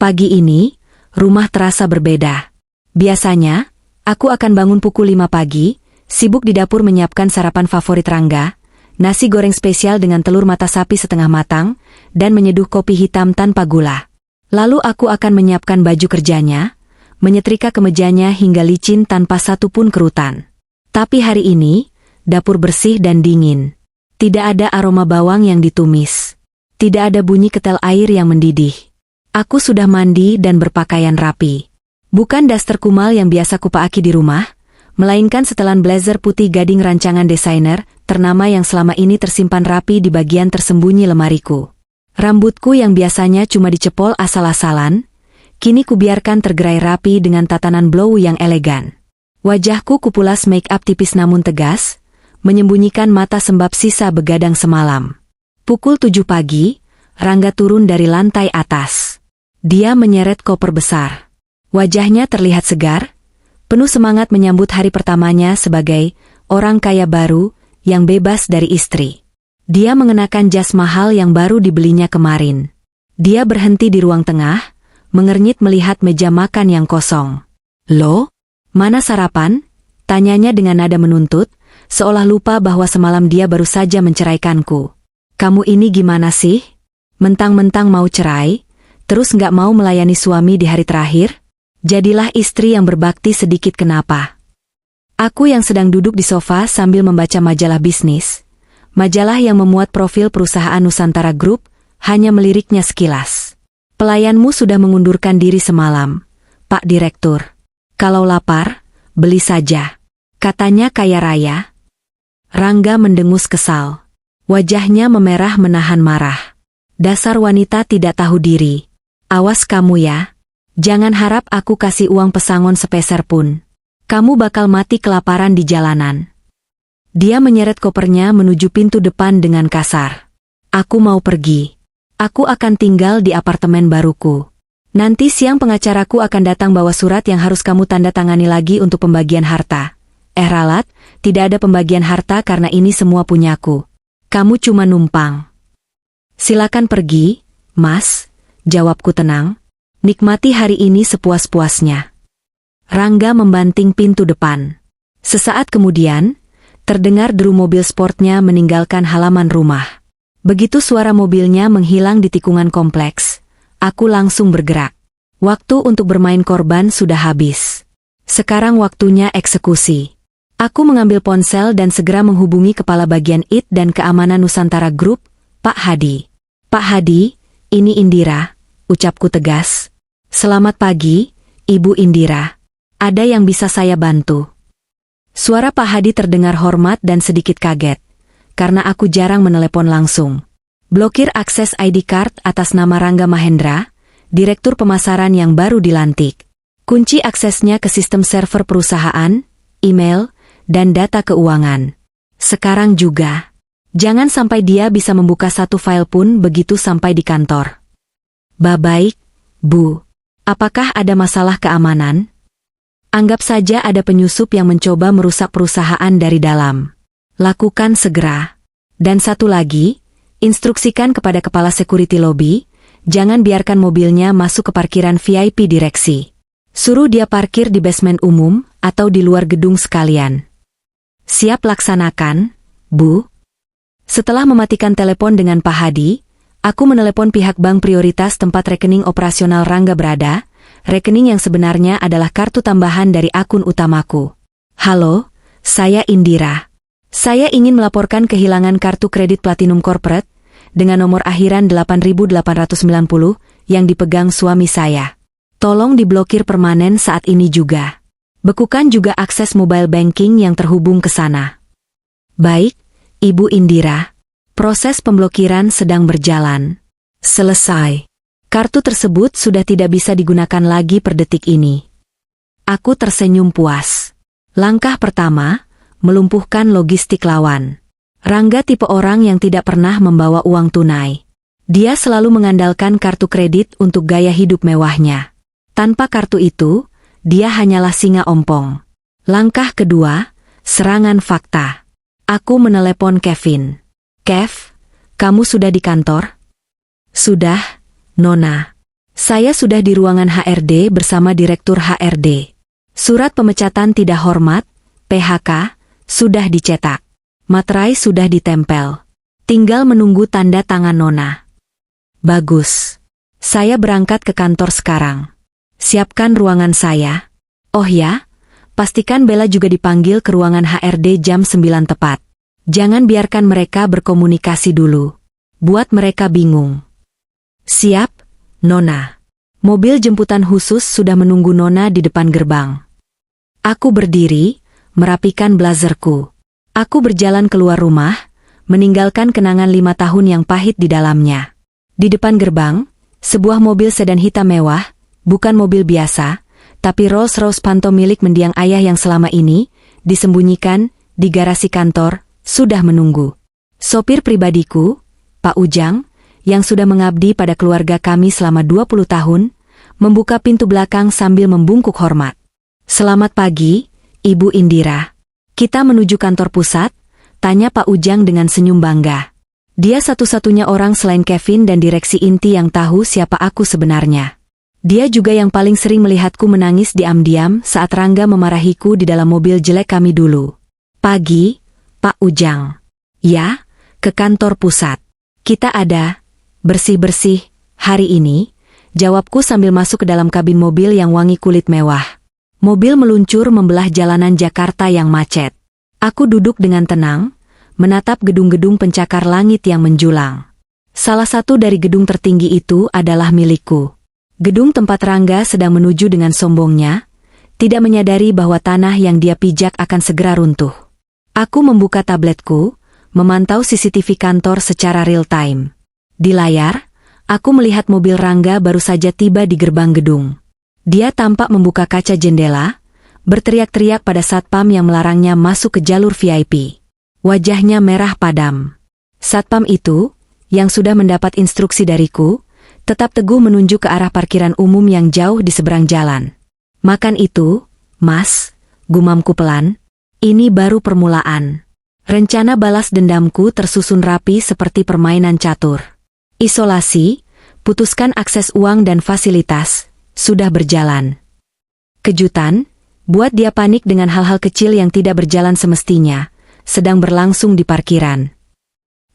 Pagi ini, rumah terasa berbeda. Biasanya, aku akan bangun pukul 5 pagi, sibuk di dapur menyiapkan sarapan favorit Rangga, nasi goreng spesial dengan telur mata sapi setengah matang, dan menyeduh kopi hitam tanpa gula. Lalu aku akan menyiapkan baju kerjanya, menyetrika kemejanya hingga licin tanpa satu pun kerutan. Tapi hari ini, dapur bersih dan dingin. Tidak ada aroma bawang yang ditumis. Tidak ada bunyi ketel air yang mendidih. Aku sudah mandi dan berpakaian rapi. Bukan daster kumal yang biasa kupakai di rumah, melainkan setelan blazer putih gading rancangan desainer, ternama yang selama ini tersimpan rapi di bagian tersembunyi lemariku. Rambutku yang biasanya cuma dicepol asal-asalan, kini kubiarkan tergerai rapi dengan tatanan blow yang elegan. Wajahku kupulas make up tipis namun tegas, menyembunyikan mata sembab sisa begadang semalam. Pukul 7 pagi, Rangga turun dari lantai atas. Dia menyeret koper besar. Wajahnya terlihat segar, penuh semangat menyambut hari pertamanya sebagai orang kaya baru, yang bebas dari istri. Dia mengenakan jas mahal yang baru dibelinya kemarin. Dia berhenti di ruang tengah, mengernyit melihat meja makan yang kosong. "Loh, mana sarapan?" tanyanya dengan nada menuntut, seolah lupa bahwa semalam dia baru saja menceraikanku. "Kamu ini gimana sih? Mentang-mentang mau cerai, terus nggak mau melayani suami di hari terakhir? Jadilah istri yang berbakti sedikit kenapa?" Aku yang sedang duduk di sofa sambil membaca majalah bisnis, majalah yang memuat profil perusahaan Nusantara Group, hanya meliriknya sekilas. "Pelayanmu sudah mengundurkan diri semalam, Pak Direktur. Kalau lapar, beli saja," katanya kaya raya. Rangga mendengus kesal. Wajahnya memerah menahan marah. "Dasar wanita tidak tahu diri. Awas kamu ya. Jangan harap aku kasih uang pesangon sepeser pun. Kamu bakal mati kelaparan di jalanan." Dia menyeret kopernya menuju pintu depan dengan kasar. "Aku mau pergi. Aku akan tinggal di apartemen baruku. Nanti siang pengacaraku akan datang bawa surat yang harus kamu tanda tangani lagi untuk pembagian harta." "Ralat, tidak ada pembagian harta karena ini semua punyaku. Kamu cuma numpang." "Silakan pergi, Mas," jawabku tenang. "Nikmati hari ini sepuas-puasnya." Rangga membanting pintu depan. Sesaat kemudian, terdengar deru mobil sportnya meninggalkan halaman rumah. Begitu suara mobilnya menghilang di tikungan kompleks, aku langsung bergerak. Waktu untuk bermain korban sudah habis. Sekarang waktunya eksekusi. Aku mengambil ponsel dan segera menghubungi Kepala Bagian IT dan Keamanan Nusantara Group, Pak Hadi. "Pak Hadi, ini Indira," ucapku tegas. "Selamat pagi, Ibu Indira. Ada yang bisa saya bantu?" Suara Pak Hadi terdengar hormat dan sedikit kaget, karena aku jarang menelepon langsung. "Blokir akses ID card atas nama Rangga Mahendra, Direktur Pemasaran yang baru dilantik. Kunci aksesnya ke sistem server perusahaan, email, dan data keuangan. Sekarang juga. Jangan sampai dia bisa membuka satu file pun begitu sampai di kantor." "Baik, Bu. Apakah ada masalah keamanan?" "Anggap saja ada penyusup yang mencoba merusak perusahaan dari dalam. Lakukan segera. Dan satu lagi, instruksikan kepada kepala security lobby, jangan biarkan mobilnya masuk ke parkiran VIP direksi. Suruh dia parkir di basement umum atau di luar gedung sekalian." "Siap laksanakan, Bu." Setelah mematikan telepon dengan Pak Hadi, aku menelepon pihak bank prioritas tempat rekening operasional Rangga berada, rekening yang sebenarnya adalah kartu tambahan dari akun utamaku. "Halo, saya Indira. Saya ingin melaporkan kehilangan kartu kredit Platinum Corporate dengan nomor akhiran 8890 yang dipegang suami saya. Tolong diblokir permanen saat ini juga. Bekukan juga akses mobile banking yang terhubung ke sana." "Baik, Ibu Indira. Proses pemblokiran sedang berjalan." "Selesai. Kartu tersebut sudah tidak bisa digunakan lagi per detik ini." Aku tersenyum puas. Langkah pertama, melumpuhkan logistik lawan. Rangga tipe orang yang tidak pernah membawa uang tunai. Dia selalu mengandalkan kartu kredit untuk gaya hidup mewahnya. Tanpa kartu itu, dia hanyalah singa ompong. Langkah kedua, serangan fakta. Aku menelepon Kevin. "Kev, kamu sudah di kantor?" "Sudah, Nona. Saya sudah di ruangan HRD bersama Direktur HRD. Surat pemecatan tidak hormat, PHK, sudah dicetak. Materai sudah ditempel. Tinggal menunggu tanda tangan Nona." "Bagus. Saya berangkat ke kantor sekarang. Siapkan ruangan saya. Oh ya, pastikan Bella juga dipanggil ke ruangan HRD jam 9 tepat. Jangan biarkan mereka berkomunikasi dulu. Buat mereka bingung." "Siap, Nona." Mobil jemputan khusus sudah menunggu Nona di depan gerbang. Aku berdiri, merapikan blazerku. Aku berjalan keluar rumah, meninggalkan kenangan 5 tahun yang pahit di dalamnya. Di depan gerbang, sebuah mobil sedan hitam mewah, bukan mobil biasa, tapi Rolls-Royce Phantom milik mendiang ayah yang selama ini disembunyikan di garasi kantor, sudah menunggu. Sopir pribadiku, Pak Ujang, yang sudah mengabdi pada keluarga kami selama 20 tahun, membuka pintu belakang sambil membungkuk hormat. "Selamat pagi, Ibu Indira. Kita menuju kantor pusat, tanya Pak Ujang dengan senyum bangga. Dia satu-satunya orang selain Kevin dan direksi inti yang tahu siapa aku sebenarnya. Dia juga yang paling sering melihatku menangis diam-diam saat Rangga memarahiku di dalam mobil jelek kami dulu. Pagi, Pak Ujang. Ya, ke kantor pusat. Kita ada, bersih-bersih, hari ini, jawabku sambil masuk ke dalam kabin mobil yang wangi kulit mewah. Mobil meluncur membelah jalanan Jakarta yang macet. Aku duduk dengan tenang, menatap gedung-gedung pencakar langit yang menjulang. Salah satu dari gedung tertinggi itu adalah milikku. Gedung tempat Rangga sedang menuju dengan sombongnya, tidak menyadari bahwa tanah yang dia pijak akan segera runtuh. Aku membuka tabletku, memantau CCTV kantor secara real time. Di layar, aku melihat mobil Rangga baru saja tiba di gerbang gedung. Dia tampak membuka kaca jendela, berteriak-teriak pada satpam yang melarangnya masuk ke jalur VIP. Wajahnya merah padam. Satpam itu, yang sudah mendapat instruksi dariku, tetap teguh menunjuk ke arah parkiran umum yang jauh di seberang jalan. Makan itu, Mas, gumamku pelan, ini baru permulaan. Rencana balas dendamku tersusun rapi seperti permainan catur. Isolasi, putuskan akses uang dan fasilitas, sudah berjalan. Kejutan, buat dia panik dengan hal-hal kecil yang tidak berjalan semestinya, sedang berlangsung di parkiran.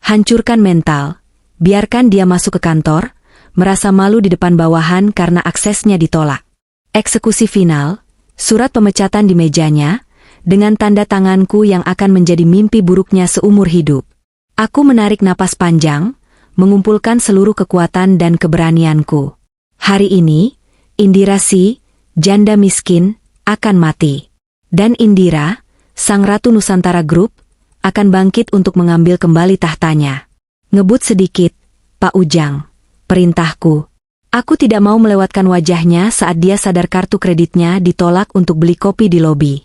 Hancurkan mental, biarkan dia masuk ke kantor, merasa malu di depan bawahan karena aksesnya ditolak. Eksekusi final, surat pemecatan di mejanya, dengan tanda tanganku yang akan menjadi mimpi buruknya seumur hidup. Aku menarik napas panjang, mengumpulkan seluruh kekuatan dan keberanianku. Hari ini, Indira si, janda miskin, akan mati. Dan Indira, sang Ratu Nusantara Group, akan bangkit untuk mengambil kembali tahtanya. Ngebut sedikit, Pak Ujang, perintahku. Aku tidak mau melewatkan wajahnya saat dia sadar kartu kreditnya ditolak untuk beli kopi di lobi.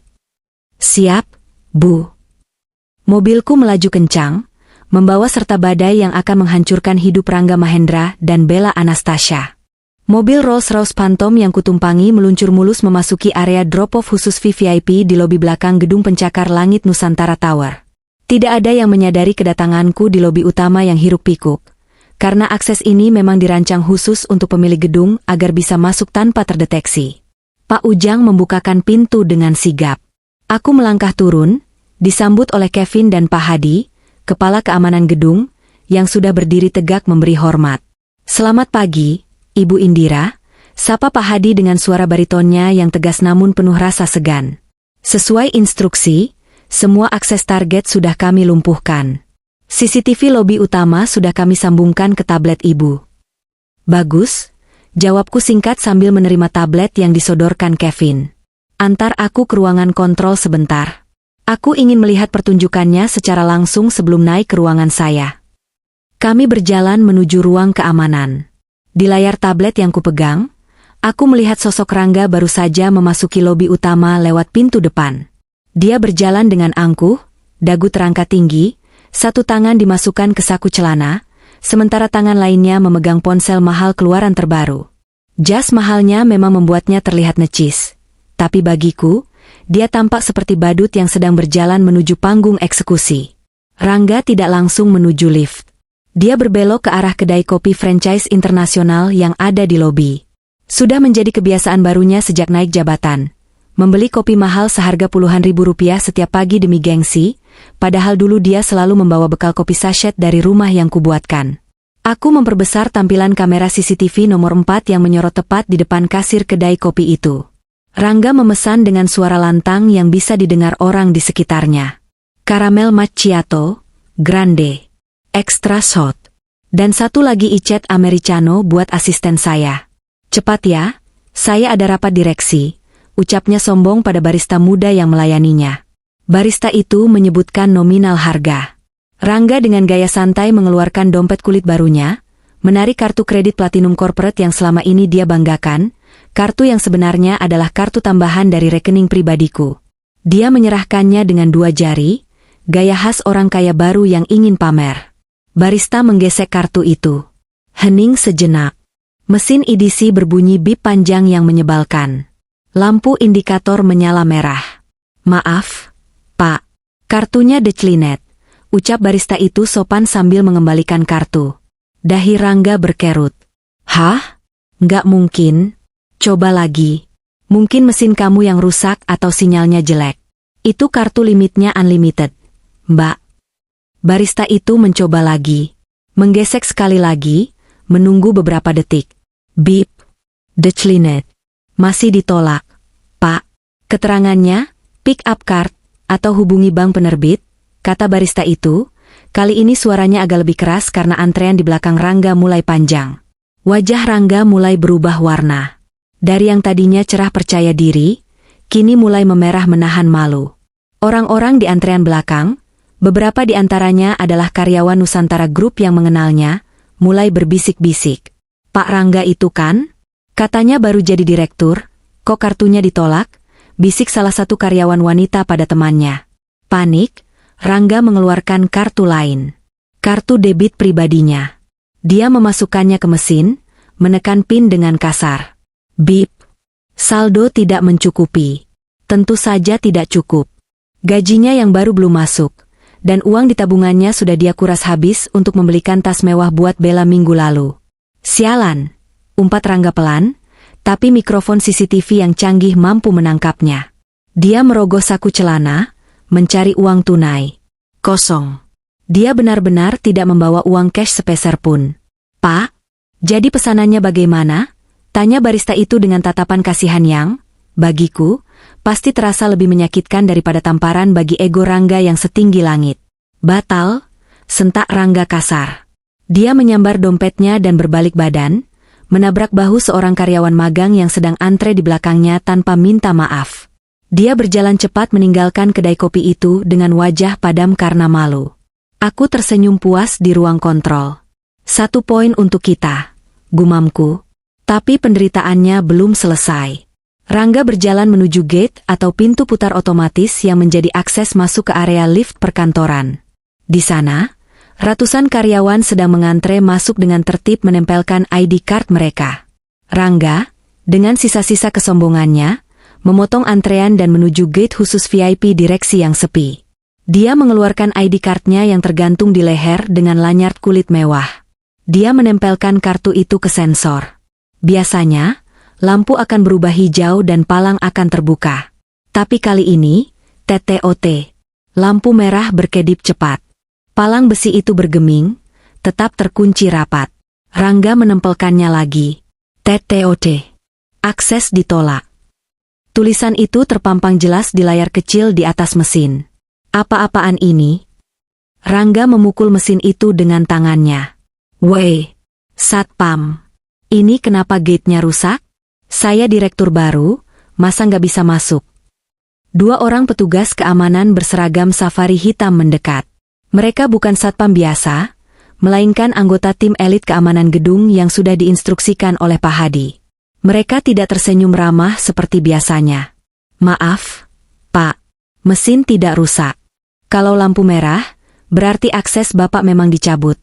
Siap, Bu. Mobilku melaju kencang, membawa serta badai yang akan menghancurkan hidup Rangga Mahendra dan Bella Anastasia. Mobil Rolls-Royce Phantom yang kutumpangi meluncur mulus memasuki area drop-off khusus VIP di lobi belakang gedung pencakar langit Nusantara Tower. Tidak ada yang menyadari kedatanganku di lobi utama yang hiruk-pikuk, karena akses ini memang dirancang khusus untuk pemilik gedung agar bisa masuk tanpa terdeteksi. Pak Ujang membukakan pintu dengan sigap. Aku melangkah turun, disambut oleh Kevin dan Pak Hadi, kepala keamanan gedung, yang sudah berdiri tegak memberi hormat. Selamat pagi, Ibu Indira, sapa Pak Hadi dengan suara baritonnya yang tegas namun penuh rasa segan. Sesuai instruksi, semua akses target sudah kami lumpuhkan. CCTV lobi utama sudah kami sambungkan ke tablet Ibu. Bagus, jawabku singkat sambil menerima tablet yang disodorkan Kevin. Antar aku ke ruangan kontrol sebentar. Aku ingin melihat pertunjukannya secara langsung sebelum naik ke ruangan saya. Kami berjalan menuju ruang keamanan. Di layar tablet yang kupegang, aku melihat sosok Rangga baru saja memasuki lobi utama lewat pintu depan. Dia berjalan dengan angkuh, dagu terangkat tinggi, satu tangan dimasukkan ke saku celana, sementara tangan lainnya memegang ponsel mahal keluaran terbaru. Jas mahalnya memang membuatnya terlihat necis, tapi bagiku, dia tampak seperti badut yang sedang berjalan menuju panggung eksekusi. Rangga tidak langsung menuju lift. Dia berbelok ke arah kedai kopi franchise internasional yang ada di lobi. Sudah menjadi kebiasaan barunya sejak naik jabatan. Membeli kopi mahal seharga puluhan ribu rupiah setiap pagi demi gengsi, padahal dulu dia selalu membawa bekal kopi sachet dari rumah yang kubuatkan. Aku memperbesar tampilan kamera CCTV nomor 4 yang menyorot tepat di depan kasir kedai kopi itu. Rangga memesan dengan suara lantang yang bisa didengar orang di sekitarnya. Caramel macchiato, grande. Extra shot. Dan satu lagi iced americano buat asisten saya. Cepat ya, saya ada rapat direksi, ucapnya sombong pada barista muda yang melayaninya. Barista itu menyebutkan nominal harga. Rangga dengan gaya santai mengeluarkan dompet kulit barunya, menarik kartu kredit Platinum Corporate yang selama ini dia banggakan, kartu yang sebenarnya adalah kartu tambahan dari rekening pribadiku. Dia menyerahkannya dengan 2 jari, gaya khas orang kaya baru yang ingin pamer. Barista menggesek kartu itu. Hening sejenak. Mesin EDC berbunyi bip panjang yang menyebalkan. Lampu indikator menyala merah. Maaf, Pak, Kartunya declinet, ucap barista itu sopan sambil mengembalikan kartu. Dahi Rangga berkerut. Hah? Nggak mungkin. Coba lagi. Mungkin mesin kamu yang rusak atau sinyalnya jelek. Itu kartu limitnya unlimited, Mbak. Barista itu mencoba lagi. Menggesek sekali lagi, menunggu beberapa detik. Bip. Declinet. Masih ditolak. Pak. Keterangannya, pick up card, atau hubungi bank penerbit, kata barista itu. Kali ini suaranya agak lebih keras karena antrean di belakang Rangga mulai panjang. Wajah Rangga mulai berubah warna. Dari yang tadinya cerah percaya diri, kini mulai memerah menahan malu. Orang-orang di antrean belakang, beberapa di antaranya adalah karyawan Nusantara Group yang mengenalnya, mulai berbisik-bisik. Pak Rangga itu kan? Katanya baru jadi direktur, kok kartunya ditolak? Bisik salah satu karyawan wanita pada temannya. Panik, Rangga mengeluarkan kartu lain. Kartu debit pribadinya. Dia memasukkannya ke mesin, menekan PIN dengan kasar. Bip. Saldo tidak mencukupi. Tentu saja tidak cukup. Gajinya yang baru belum masuk, dan uang di tabungannya sudah dia kuras habis untuk membelikan tas mewah buat Bella minggu lalu. Sialan, umpat Rangga pelan, tapi mikrofon CCTV yang canggih mampu menangkapnya. Dia merogoh saku celana, mencari uang tunai. Kosong. Dia benar-benar tidak membawa uang cash sepeser pun. Pak, jadi pesanannya bagaimana? Tanya barista itu dengan tatapan kasihan yang, bagiku, pasti terasa lebih menyakitkan daripada tamparan bagi ego Rangga yang setinggi langit. Batal, sentak Rangga kasar. Dia menyambar dompetnya dan berbalik badan, menabrak bahu seorang karyawan magang yang sedang antre di belakangnya tanpa minta maaf. Dia berjalan cepat meninggalkan kedai kopi itu dengan wajah padam karena malu. Aku tersenyum puas di ruang kontrol. 1 poin untuk kita, gumamku. Tapi penderitaannya belum selesai. Rangga berjalan menuju gate atau pintu putar otomatis yang menjadi akses masuk ke area lift perkantoran. Di sana, ratusan karyawan sedang mengantre masuk dengan tertib menempelkan ID card mereka. Rangga, dengan sisa-sisa kesombongannya, memotong antrean dan menuju gate khusus VIP direksi yang sepi. Dia mengeluarkan ID cardnya yang tergantung di leher dengan lanyard kulit mewah. Dia menempelkan kartu itu ke sensor. Biasanya, lampu akan berubah hijau dan palang akan terbuka. Tapi kali ini, TTOT. Lampu merah berkedip cepat. Palang besi itu bergeming, tetap terkunci rapat. Rangga menempelkannya lagi. TTOT. Akses ditolak. Tulisan itu terpampang jelas di layar kecil di atas mesin. Apa-apaan ini? Rangga memukul mesin itu dengan tangannya. Weh, Satpam. Ini kenapa gate-nya rusak? Saya direktur baru, masa nggak bisa masuk? 2 orang petugas keamanan berseragam safari hitam mendekat. Mereka bukan satpam biasa, melainkan anggota tim elit keamanan gedung yang sudah diinstruksikan oleh Pak Hadi. Mereka tidak tersenyum ramah seperti biasanya. Maaf, Pak, mesin tidak rusak. Kalau lampu merah, berarti akses Bapak memang dicabut,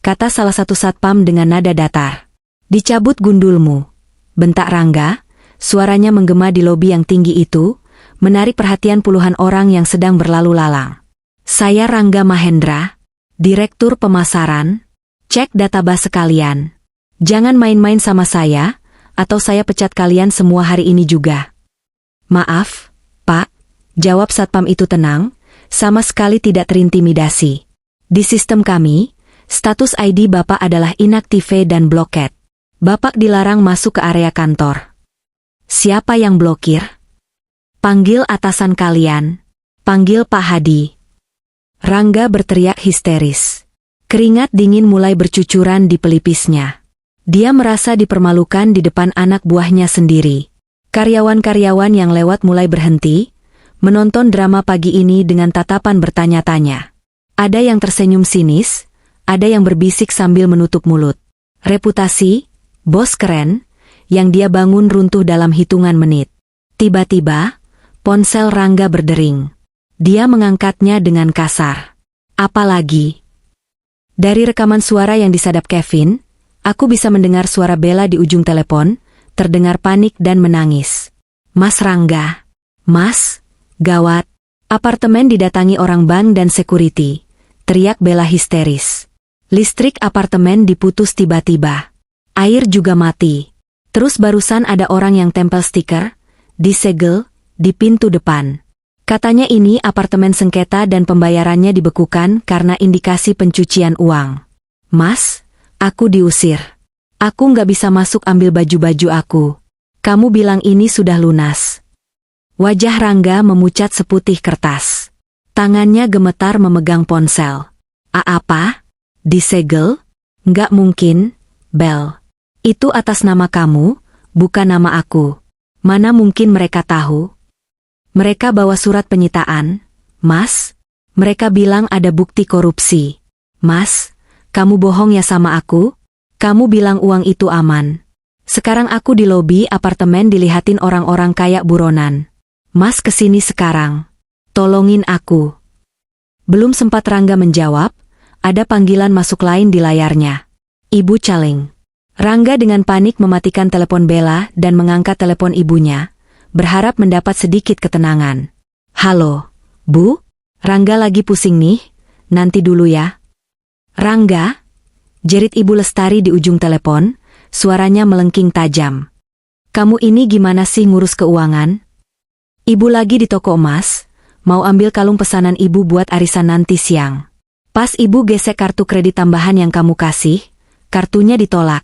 kata salah satu satpam dengan nada datar. Dicabut gundulmu, bentak Rangga, suaranya menggema di lobi yang tinggi itu, menarik perhatian puluhan orang yang sedang berlalu lalang. Saya Rangga Mahendra, Direktur Pemasaran, cek database sekalian. Jangan main-main sama saya, atau saya pecat kalian semua hari ini juga. Maaf, Pak, jawab satpam itu tenang, sama sekali tidak terintimidasi. Di sistem kami, status ID Bapak adalah inactive dan blocked. Bapak dilarang masuk ke area kantor. Siapa yang blokir? Panggil atasan kalian. Panggil Pak Hadi. Rangga berteriak histeris. Keringat dingin mulai bercucuran di pelipisnya. Dia merasa dipermalukan di depan anak buahnya sendiri. Karyawan-karyawan yang lewat mulai berhenti, menonton drama pagi ini dengan tatapan bertanya-tanya. Ada yang tersenyum sinis, ada yang berbisik sambil menutup mulut. Reputasi, bos keren, yang dia bangun runtuh dalam hitungan menit. Tiba-tiba, ponsel Rangga berdering. Dia mengangkatnya dengan kasar. Apalagi? Dari rekaman suara yang disadap Kevin, aku bisa mendengar suara Bella di ujung telepon, terdengar panik dan menangis. Mas Rangga, Mas, gawat, Apartemen didatangi orang bank dan security. Teriak Bella histeris. Listrik apartemen diputus tiba-tiba. Air juga mati. Terus barusan ada orang yang tempel stiker, disegel, di pintu depan. Katanya ini apartemen sengketa dan pembayarannya dibekukan karena indikasi pencucian uang. Mas, aku diusir. Aku nggak bisa masuk ambil baju-baju aku. Kamu bilang ini sudah lunas. Wajah Rangga memucat seputih kertas. Tangannya gemetar memegang ponsel. Apa? Disegel? Nggak mungkin, Bel. Itu atas nama kamu, bukan nama aku. Mana mungkin mereka tahu? Mereka bawa surat penyitaan, Mas. Mereka bilang ada bukti korupsi. Mas, kamu bohong ya sama aku? Kamu bilang uang itu aman. Sekarang aku di lobi apartemen dilihatin orang-orang kayak buronan. Mas kesini sekarang. Tolongin aku. Belum sempat Rangga menjawab, ada panggilan masuk lain di layarnya. Ibu Caleng. Rangga dengan panik mematikan telepon Bella dan mengangkat telepon ibunya, berharap mendapat sedikit ketenangan. Halo, Bu? Rangga lagi pusing nih, nanti dulu ya. Rangga? Jerit Ibu Lestari di ujung telepon, suaranya melengking tajam. Kamu ini gimana sih ngurus keuangan? Ibu lagi di toko emas, mau ambil kalung pesanan ibu buat arisan nanti siang. Pas ibu gesek kartu kredit tambahan yang kamu kasih, kartunya ditolak.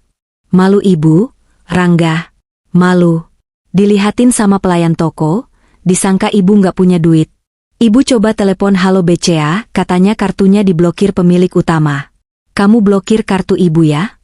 Malu ibu, Rangga. Malu. Dilihatin sama pelayan toko, disangka ibu nggak punya duit. Ibu coba telepon halo BCA, katanya kartunya diblokir pemilik utama. Kamu blokir kartu ibu ya?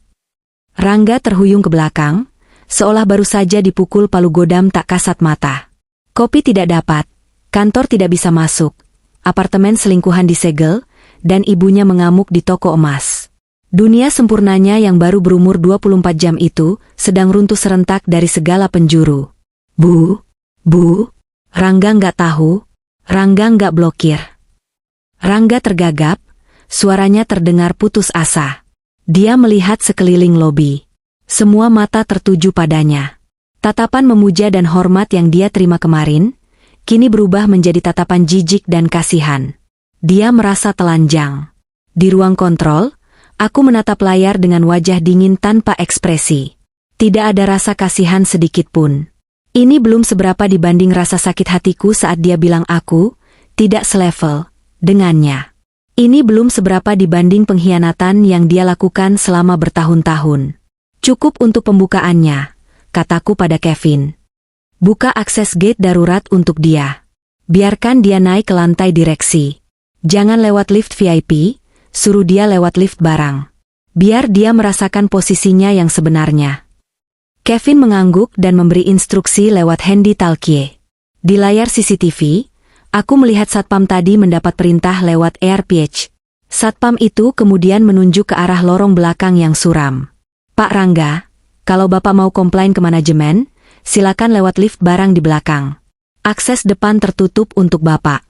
Rangga terhuyung ke belakang, seolah baru saja dipukul palu godam tak kasat mata. Kopi tidak dapat, kantor tidak bisa masuk, apartemen selingkuhan disegel, dan ibunya mengamuk di toko emas. Dunia sempurnanya yang baru berumur 24 jam itu sedang runtuh serentak dari segala penjuru. Bu, Rangga nggak tahu, Rangga nggak blokir. Rangga tergagap, suaranya terdengar putus asa. Dia melihat sekeliling lobi. Semua mata tertuju padanya. Tatapan memuja dan hormat yang dia terima kemarin, kini berubah menjadi tatapan jijik dan kasihan. Dia merasa telanjang. Di ruang kontrol, aku menatap layar dengan wajah dingin tanpa ekspresi. Tidak ada rasa kasihan sedikit pun. Ini belum seberapa dibanding rasa sakit hatiku saat dia bilang aku tidak selevel dengannya. Ini belum seberapa dibanding pengkhianatan yang dia lakukan selama bertahun-tahun. Cukup untuk pembukaannya, kataku pada Kevin. Buka akses gate darurat untuk dia. Biarkan dia naik ke lantai direksi. Jangan lewat lift VIP, suruh dia lewat lift barang. Biar dia merasakan posisinya yang sebenarnya. Kevin mengangguk dan memberi instruksi lewat Handy Talkie. Di layar CCTV, aku melihat Satpam tadi mendapat perintah lewat AirPage. Satpam itu kemudian menunjuk ke arah lorong belakang yang suram. Pak Rangga, kalau Bapak mau komplain ke manajemen, silakan lewat lift barang di belakang. Akses depan tertutup untuk Bapak.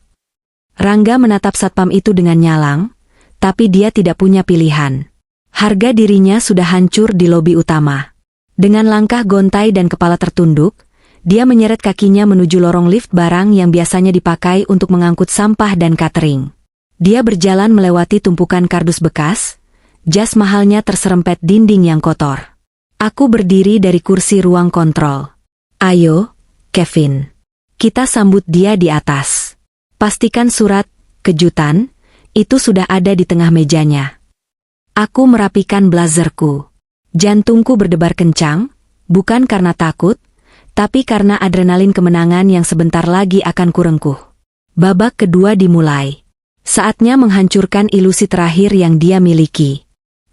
Rangga menatap Satpam itu dengan nyalang, tapi dia tidak punya pilihan. Harga dirinya sudah hancur di lobi utama. Dengan langkah gontai dan kepala tertunduk, dia menyeret kakinya menuju lorong lift barang yang biasanya dipakai untuk mengangkut sampah dan catering. Dia berjalan melewati tumpukan kardus bekas, jas mahalnya terserempet dinding yang kotor. Aku berdiri dari kursi ruang kontrol. Ayo, Kevin. Kita sambut dia di atas. Pastikan surat, kejutan, itu sudah ada di tengah mejanya. Aku merapikan blazerku. Jantungku berdebar kencang, bukan karena takut, tapi karena adrenalin kemenangan yang sebentar lagi akan kurengkuh. Babak kedua dimulai. Saatnya menghancurkan ilusi terakhir yang dia miliki.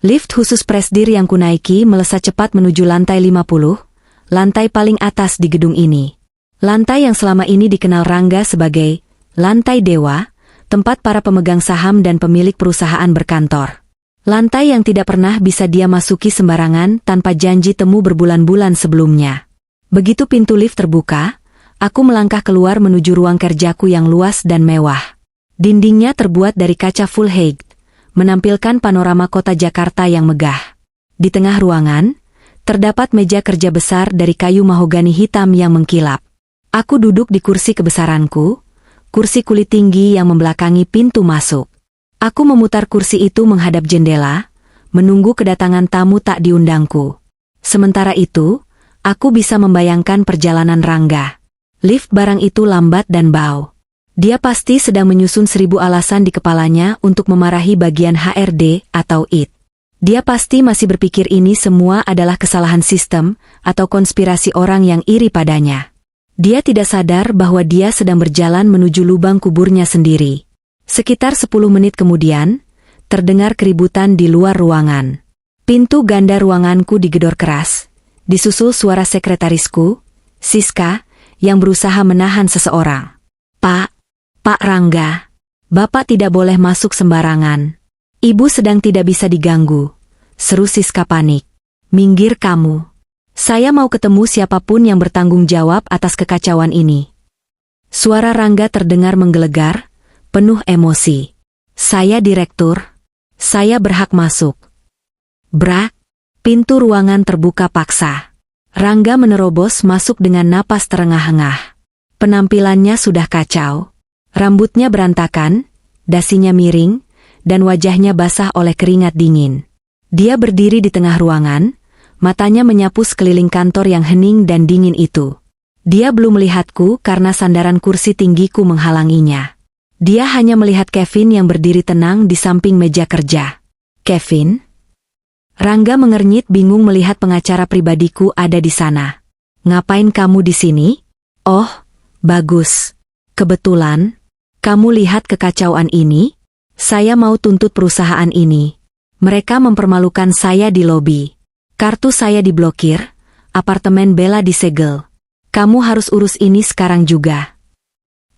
Lift khusus presdir yang kunaiki melesat cepat menuju lantai 50, lantai paling atas di gedung ini. Lantai yang selama ini dikenal Rangga sebagai lantai dewa, tempat para pemegang saham dan pemilik perusahaan berkantor. Lantai yang tidak pernah bisa dia masuki sembarangan tanpa janji temu berbulan-bulan sebelumnya. Begitu pintu lift terbuka, aku melangkah keluar menuju ruang kerjaku yang luas dan mewah. Dindingnya terbuat dari kaca full height, menampilkan panorama kota Jakarta yang megah. Di tengah ruangan, terdapat meja kerja besar dari kayu mahogani hitam yang mengkilap. Aku duduk di kursi kebesaranku, kursi kulit tinggi yang membelakangi pintu masuk. Aku memutar kursi itu menghadap jendela, menunggu kedatangan tamu tak diundangku. Sementara itu, aku bisa membayangkan perjalanan Rangga. Lift barang itu lambat dan bau. Dia pasti sedang menyusun 1000 alasan di kepalanya untuk memarahi bagian HRD atau IT. Dia pasti masih berpikir ini semua adalah kesalahan sistem atau konspirasi orang yang iri padanya. Dia tidak sadar bahwa dia sedang berjalan menuju lubang kuburnya sendiri. Sekitar 10 menit kemudian, terdengar keributan di luar ruangan. Pintu ganda ruanganku digedor keras, disusul suara sekretarisku, Siska, yang berusaha menahan seseorang. Pak Rangga, Bapak tidak boleh masuk sembarangan. Ibu sedang tidak bisa diganggu, seru Siska panik. Minggir kamu. Saya mau ketemu siapapun yang bertanggung jawab atas kekacauan ini. Suara Rangga terdengar menggelegar, penuh emosi. Saya direktur. Saya berhak masuk. Brak, pintu ruangan terbuka paksa. Rangga menerobos masuk dengan napas terengah-engah. Penampilannya sudah kacau. Rambutnya berantakan, dasinya miring, dan wajahnya basah oleh keringat dingin. Dia berdiri di tengah ruangan, matanya menyapu sekeliling kantor yang hening dan dingin itu. Dia belum melihatku karena sandaran kursi tinggiku menghalanginya. Dia hanya melihat Kevin yang berdiri tenang di samping meja kerja. Kevin? Rangga mengernyit bingung melihat pengacara pribadiku ada di sana. Ngapain kamu di sini? Oh, bagus. Kebetulan, kamu lihat kekacauan ini? Saya mau tuntut perusahaan ini. Mereka mempermalukan saya di lobi. Kartu saya diblokir, apartemen Bella disegel. Kamu harus urus ini sekarang juga.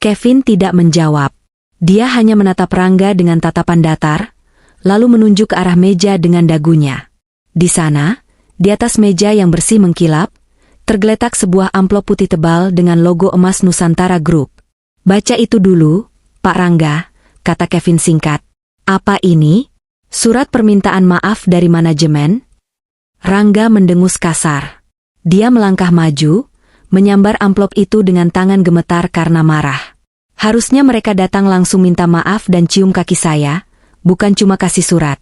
Kevin tidak menjawab. Dia hanya menatap Rangga dengan tatapan datar, lalu menunjuk ke arah meja dengan dagunya. Di sana, di atas meja yang bersih mengkilap, tergeletak sebuah amplop putih tebal dengan logo emas Nusantara Group. Baca itu dulu, Pak Rangga, kata Kevin singkat. Apa ini? Surat permintaan maaf dari manajemen? Rangga mendengus kasar. Dia melangkah maju, menyambar amplop itu dengan tangan gemetar karena marah. Harusnya mereka datang langsung minta maaf dan cium kaki saya, bukan cuma kasih surat.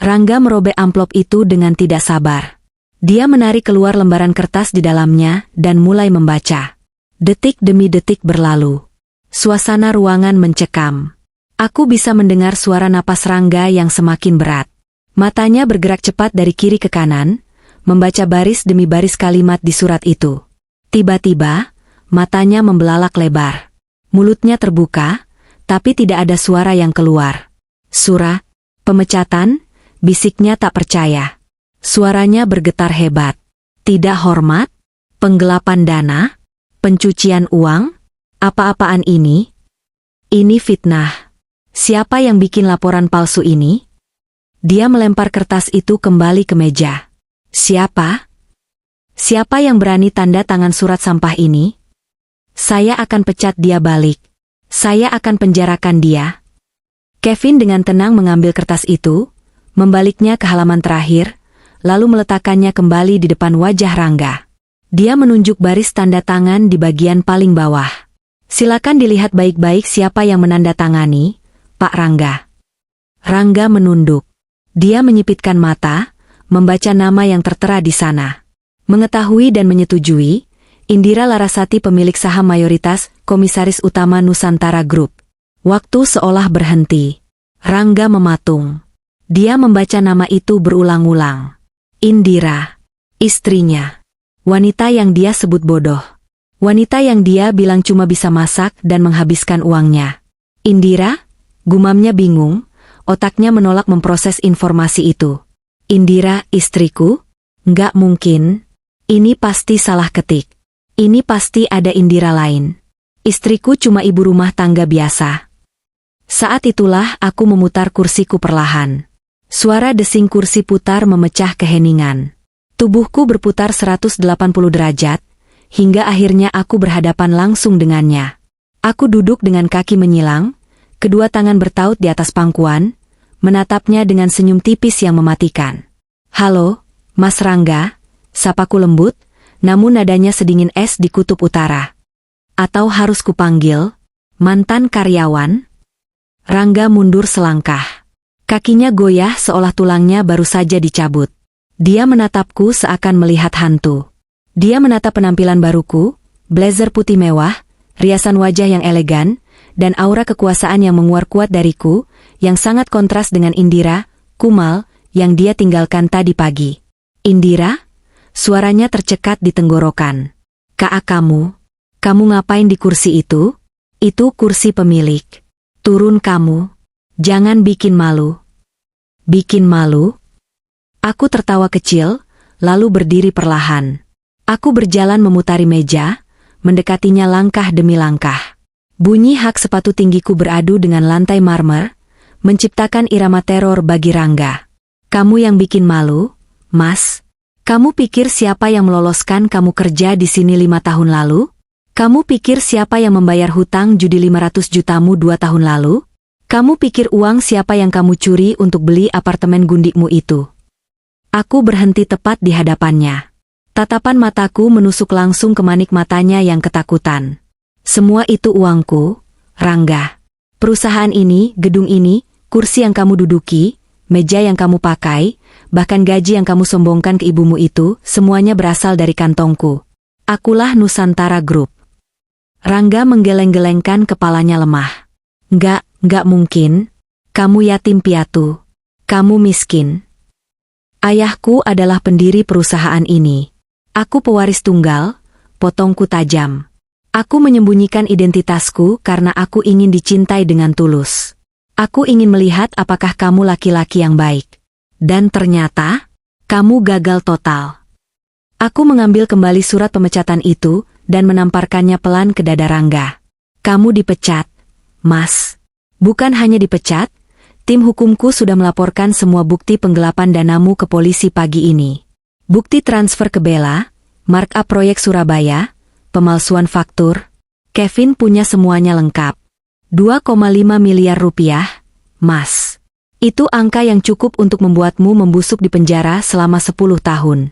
Rangga merobek amplop itu dengan tidak sabar. Dia menarik keluar lembaran kertas di dalamnya dan mulai membaca. Detik demi detik berlalu. Suasana ruangan mencekam. Aku bisa mendengar suara napas Rangga yang semakin berat. Matanya bergerak cepat dari kiri ke kanan, membaca baris demi baris kalimat di surat itu. Tiba-tiba, matanya membelalak lebar. Mulutnya terbuka, tapi tidak ada suara yang keluar. Surat, pemecatan, bisiknya tak percaya. Suaranya bergetar hebat. Tidak hormat, penggelapan dana, pencucian uang, apa-apaan ini? Ini fitnah. Siapa yang bikin laporan palsu ini? Dia melempar kertas itu kembali ke meja. Siapa? Siapa yang berani tanda tangan surat sampah ini? Saya akan pecat dia balik. Saya akan penjarakan dia. Kevin dengan tenang mengambil kertas itu, membaliknya ke halaman terakhir, lalu meletakkannya kembali di depan wajah Rangga. Dia menunjuk baris tanda tangan di bagian paling bawah. Silakan dilihat baik-baik siapa yang menandatangani, Pak Rangga. Rangga menunduk. Dia menyipitkan mata, membaca nama yang tertera di sana. Mengetahui dan menyetujui, Indira Larasati pemilik saham mayoritas, komisaris utama Nusantara Group. Waktu seolah berhenti. Rangga mematung. Dia membaca nama itu berulang-ulang. Indira. Istrinya. Wanita yang dia sebut bodoh. Wanita yang dia bilang cuma bisa masak dan menghabiskan uangnya. Indira? Gumamnya bingung, otaknya menolak memproses informasi itu. Indira, istriku? Nggak mungkin. Ini pasti salah ketik. Ini pasti ada Indira lain. Istriku cuma ibu rumah tangga biasa. Saat itulah aku memutar kursiku perlahan. Suara desing kursi putar memecah keheningan. Tubuhku berputar 180 derajat, hingga akhirnya aku berhadapan langsung dengannya. Aku duduk dengan kaki menyilang, kedua tangan bertaut di atas pangkuan, menatapnya dengan senyum tipis yang mematikan. Halo, Mas Rangga, sapaku lembut, namun nadanya sedingin es di kutub utara. Atau harus kupanggil, Mantan karyawan? Rangga mundur selangkah. Kakinya goyah seolah tulangnya baru saja dicabut. Dia menatapku seakan melihat hantu. Dia menatap penampilan baruku, blazer putih mewah, riasan wajah yang elegan, dan aura kekuasaan yang menguar kuat dariku, yang sangat kontras dengan Indira, kumal, yang dia tinggalkan tadi pagi. Indira? Suaranya tercekat di tenggorokan. Kak, kamu ngapain di kursi itu? Itu kursi pemilik. Turun kamu. Jangan bikin malu. Bikin malu? Aku tertawa kecil, lalu berdiri perlahan. Aku berjalan memutari meja, mendekatinya langkah demi langkah. Bunyi hak sepatu tinggiku beradu dengan lantai marmer, menciptakan irama teror bagi Rangga. Kamu yang bikin malu, Mas? Kamu pikir siapa yang meloloskan kamu kerja di sini 5 tahun lalu? Kamu pikir siapa yang membayar hutang judi 500 jutamu 2 tahun lalu? Kamu pikir uang siapa yang kamu curi untuk beli apartemen gundikmu itu? Aku berhenti tepat di hadapannya. Tatapan mataku menusuk langsung ke manik matanya yang ketakutan. Semua itu uangku, Rangga. Perusahaan ini, gedung ini, kursi yang kamu duduki, meja yang kamu pakai, bahkan gaji yang kamu sombongkan ke ibumu itu, semuanya berasal dari kantongku. Akulah Nusantara Group. Rangga menggeleng-gelengkan kepalanya lemah. Nggak mungkin. Kamu yatim piatu. Kamu miskin. Ayahku adalah pendiri perusahaan ini. Aku pewaris tunggal, potongku tajam. Aku menyembunyikan identitasku karena aku ingin dicintai dengan tulus. Aku ingin melihat apakah kamu laki-laki yang baik. Dan ternyata, kamu gagal total. Aku mengambil kembali surat pemecatan itu, dan menamparkannya pelan ke dada Rangga. Kamu dipecat, Mas. Bukan hanya dipecat, tim hukumku sudah melaporkan semua bukti penggelapan danamu ke polisi pagi ini. Bukti transfer ke Bella, markup proyek Surabaya, pemalsuan faktur. Kevin punya semuanya lengkap. 2,5 miliar rupiah, Mas. Itu angka yang cukup untuk membuatmu membusuk di penjara selama 10 tahun.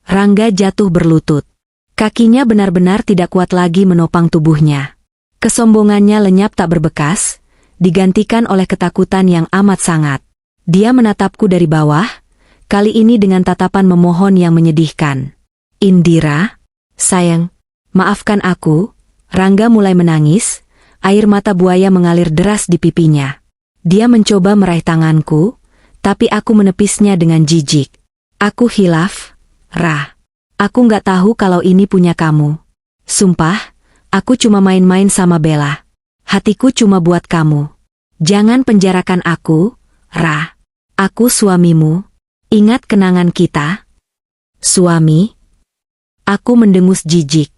Rangga jatuh berlutut. Kakinya benar-benar tidak kuat lagi menopang tubuhnya. Kesombongannya lenyap tak berbekas, digantikan oleh ketakutan yang amat sangat. Dia menatapku dari bawah, kali ini dengan tatapan memohon yang menyedihkan. Indira, sayang, maafkan aku. Rangga mulai menangis, air mata buaya mengalir deras di pipinya. Dia mencoba meraih tanganku, tapi aku menepisnya dengan jijik. Aku hilaf, Ra. Aku nggak tahu kalau ini punya kamu. Sumpah, aku cuma main-main sama Bella. Hatiku cuma buat kamu. Jangan penjarakan aku, Ra. Aku suamimu. Ingat kenangan kita? Suami? Aku mendengus jijik.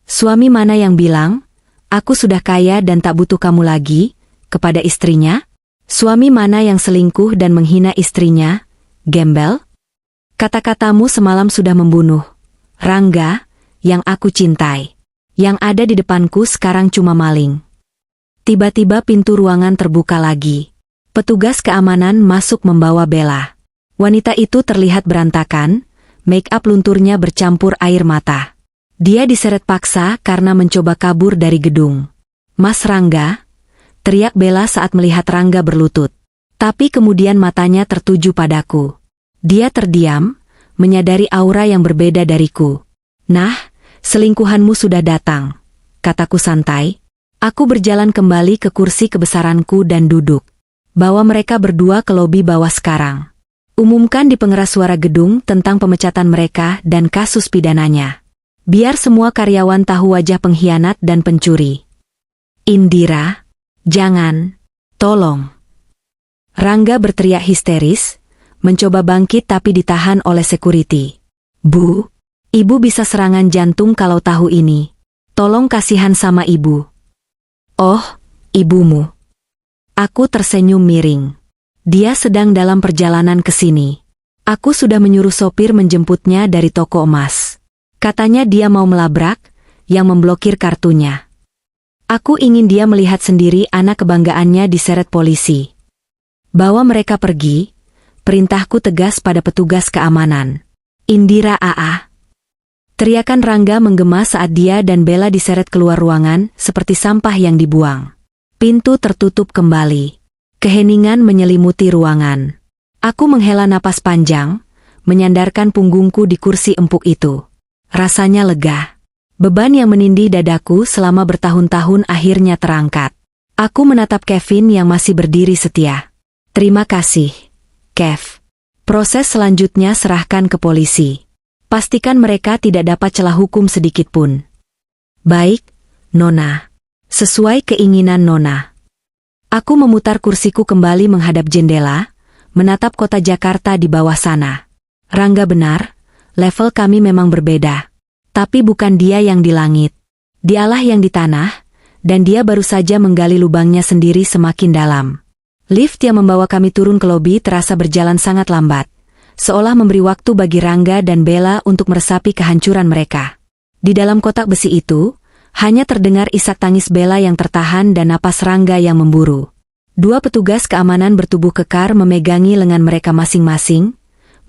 Suami mana yang bilang, aku sudah kaya dan tak butuh kamu lagi, kepada istrinya? Suami mana yang selingkuh dan menghina istrinya? Gembel? Kata-katamu semalam sudah membunuh. Rangga, yang aku cintai. Yang ada di depanku sekarang cuma maling. Tiba-tiba pintu ruangan terbuka lagi. Petugas keamanan masuk membawa Bella. Wanita itu terlihat berantakan, make-up lunturnya bercampur air mata. Dia diseret paksa karena mencoba kabur dari gedung. Mas Rangga, teriak Bella saat melihat Rangga berlutut. Tapi kemudian matanya tertuju padaku. Dia terdiam, menyadari aura yang berbeda dariku. Nah, selingkuhanmu sudah datang, kataku santai. Aku berjalan kembali ke kursi kebesaranku dan duduk. Bawa mereka berdua ke lobi bawah sekarang. Umumkan di pengeras suara gedung tentang pemecatan mereka dan kasus pidananya. Biar semua karyawan tahu wajah pengkhianat dan pencuri. Indira, jangan, tolong. Rangga berteriak histeris, mencoba bangkit tapi ditahan oleh security. Bu, ibu bisa serangan jantung kalau tahu ini. Tolong kasihan sama ibu. Oh, ibumu. Aku tersenyum miring. Dia sedang dalam perjalanan ke sini. Aku sudah menyuruh sopir menjemputnya dari toko emas. Katanya dia mau melabrak, yang memblokir kartunya. Aku ingin dia melihat sendiri anak kebanggaannya diseret polisi. Bawa mereka pergi. Perintahku tegas pada petugas keamanan. Indira AA. Teriakan Rangga menggema saat dia dan Bella diseret keluar ruangan seperti sampah yang dibuang. Pintu tertutup kembali. Keheningan menyelimuti ruangan. Aku menghela napas panjang, menyandarkan punggungku di kursi empuk itu. Rasanya lega. Beban yang menindih dadaku selama bertahun-tahun akhirnya terangkat. Aku menatap Kevin yang masih berdiri setia. Terima kasih, Kev. Proses selanjutnya serahkan ke polisi. Pastikan mereka tidak dapat celah hukum sedikit pun. Baik, Nona. Sesuai keinginan Nona. Aku memutar kursiku kembali menghadap jendela, menatap kota Jakarta di bawah sana. Rangga benar, level kami memang berbeda. Tapi bukan dia yang di langit. Dialah yang di tanah, dan dia baru saja menggali lubangnya sendiri semakin dalam. Lift yang membawa kami turun ke lobi terasa berjalan sangat lambat, seolah memberi waktu bagi Rangga dan Bella untuk meresapi kehancuran mereka. Di dalam kotak besi itu, hanya terdengar isak tangis Bella yang tertahan dan napas Rangga yang memburu. Dua petugas keamanan bertubuh kekar memegangi lengan mereka masing-masing,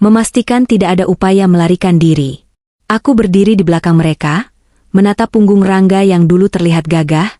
memastikan tidak ada upaya melarikan diri. Aku berdiri di belakang mereka, menatap punggung Rangga yang dulu terlihat gagah,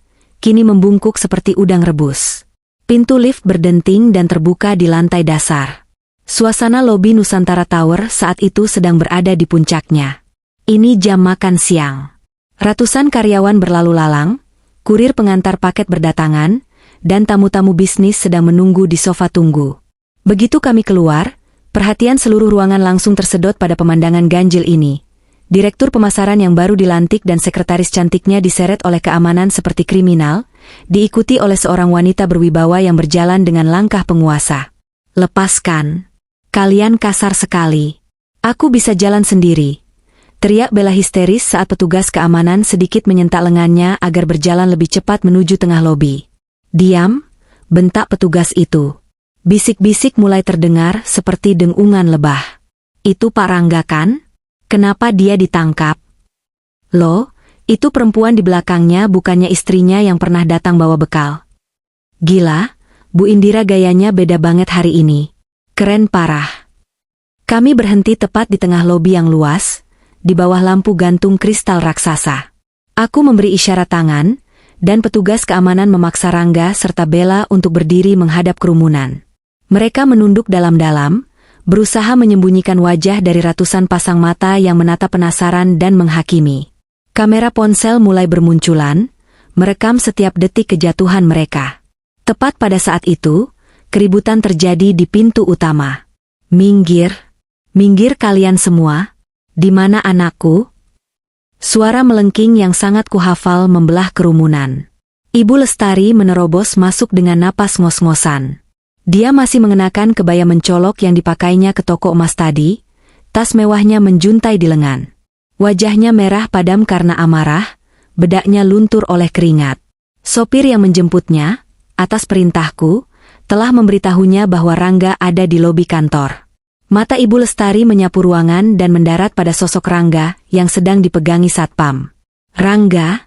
kini membungkuk seperti udang rebus. Pintu lift berdenting dan terbuka di lantai dasar. Suasana lobi Nusantara Tower saat itu sedang berada di puncaknya. Ini jam makan siang. Ratusan karyawan berlalu lalang, kurir pengantar paket berdatangan, dan tamu-tamu bisnis sedang menunggu di sofa tunggu. Begitu kami keluar, perhatian seluruh ruangan langsung tersedot pada pemandangan ganjil ini. Direktur pemasaran yang baru dilantik dan sekretaris cantiknya diseret oleh keamanan seperti kriminal, diikuti oleh seorang wanita berwibawa yang berjalan dengan langkah penguasa. Lepaskan. Kalian kasar sekali. Aku bisa jalan sendiri. Teriak Bella histeris saat petugas keamanan sedikit menyentak lengannya agar berjalan lebih cepat menuju tengah lobi. Diam, bentak petugas itu. Bisik-bisik mulai terdengar seperti dengungan lebah. Itu Pak Rangga kan? Kenapa dia ditangkap? Loh, itu perempuan di belakangnya bukannya istrinya yang pernah datang bawa bekal. Gila, Bu Indira gayanya beda banget hari ini. Keren parah. Kami berhenti tepat di tengah lobi yang luas, di bawah lampu gantung kristal raksasa. Aku memberi isyarat tangan, dan petugas keamanan memaksa Rangga serta Bella untuk berdiri menghadap kerumunan. Mereka menunduk dalam-dalam, berusaha menyembunyikan wajah dari ratusan pasang mata yang menatap penasaran dan menghakimi. Kamera ponsel mulai bermunculan, merekam setiap detik kejatuhan mereka. Tepat pada saat itu, keributan terjadi di pintu utama. Minggir, minggir kalian semua. Di mana anakku? Suara melengking yang sangat kuhafal membelah kerumunan. Ibu Lestari menerobos masuk dengan napas ngos-ngosan. Dia masih mengenakan kebaya mencolok yang dipakainya ke toko emas tadi, tas mewahnya menjuntai di lengan. Wajahnya merah padam karena amarah, bedaknya luntur oleh keringat. Sopir yang menjemputnya, atas perintahku, telah memberitahunya bahwa Rangga ada di lobi kantor. Mata Ibu Lestari menyapu ruangan dan mendarat pada sosok Rangga yang sedang dipegangi satpam. Rangga,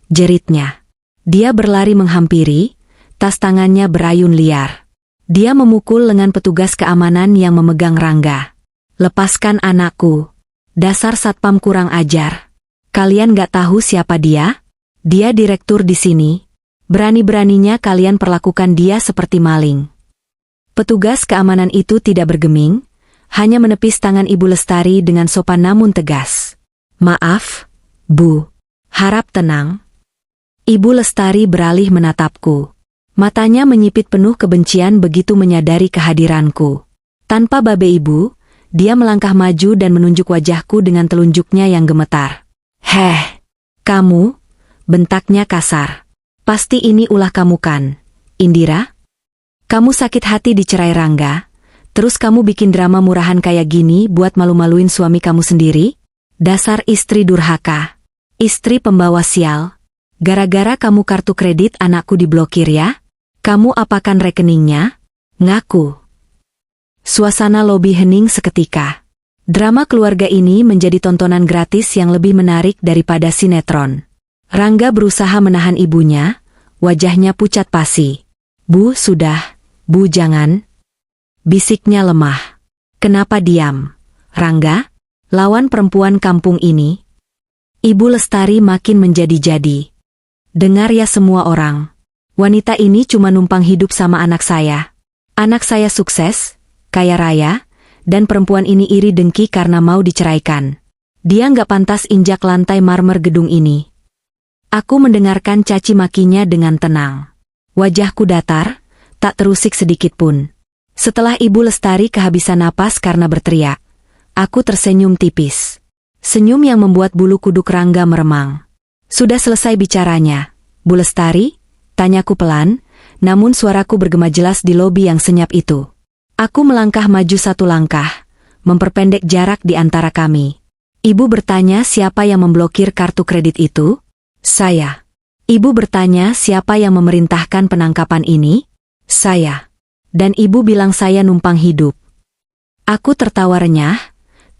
jeritnya. Dia berlari menghampiri, tas tangannya berayun liar. Dia memukul lengan petugas keamanan yang memegang Rangga. Lepaskan anakku. Dasar satpam kurang ajar. Kalian gak tahu siapa dia? Dia direktur di sini. Berani-beraninya kalian perlakukan dia seperti maling. Petugas keamanan itu tidak bergeming, hanya menepis tangan Ibu Lestari dengan sopan namun tegas. Maaf, Bu. Harap tenang. Ibu Lestari beralih menatapku. Matanya menyipit penuh kebencian begitu menyadari kehadiranku. Tanpa babe ibu, dia melangkah maju dan menunjuk wajahku dengan telunjuknya yang gemetar. Heh, kamu, bentaknya kasar. Pasti ini ulah kamu kan, Indira? Kamu sakit hati dicerai Rangga, terus kamu bikin drama murahan kayak gini buat malu-maluin suami kamu sendiri? Dasar istri durhaka. Istri pembawa sial. Gara-gara kamu kartu kredit anakku diblokir ya? Kamu apakan rekeningnya? Ngaku. Suasana lobi hening seketika. Drama keluarga ini menjadi tontonan gratis yang lebih menarik daripada sinetron. Rangga berusaha menahan ibunya, wajahnya pucat pasi. Bu, sudah. Bu, jangan. Bisiknya lemah. Kenapa diam? Rangga, lawan perempuan kampung ini. Ibu Lestari makin menjadi-jadi. Dengar ya semua orang. Wanita ini cuma numpang hidup sama anak saya. Anak saya sukses, kaya raya, dan perempuan ini iri dengki karena mau diceraikan. Dia nggak pantas injak lantai marmer gedung ini. Aku mendengarkan caci makinya dengan tenang. Wajahku datar, tak terusik sedikit pun. Setelah Ibu Lestari kehabisan napas karena berteriak, aku tersenyum tipis. Senyum yang membuat bulu kuduk Rangga meremang. Sudah selesai bicaranya, Bu Lestari? Tanyaku pelan, namun suaraku bergema jelas di lobi yang senyap itu. Aku melangkah maju satu langkah, memperpendek jarak di antara kami. Ibu bertanya siapa yang memblokir kartu kredit itu? Saya. Ibu bertanya siapa yang memerintahkan penangkapan ini? Saya. Dan ibu bilang saya numpang hidup. Aku tertawa renyah,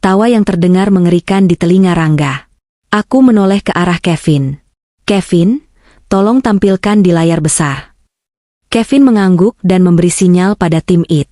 tawa yang terdengar mengerikan di telinga Rangga. Aku menoleh ke arah Kevin. Kevin, tolong tampilkan di layar besar. Kevin mengangguk dan memberi sinyal pada tim IT.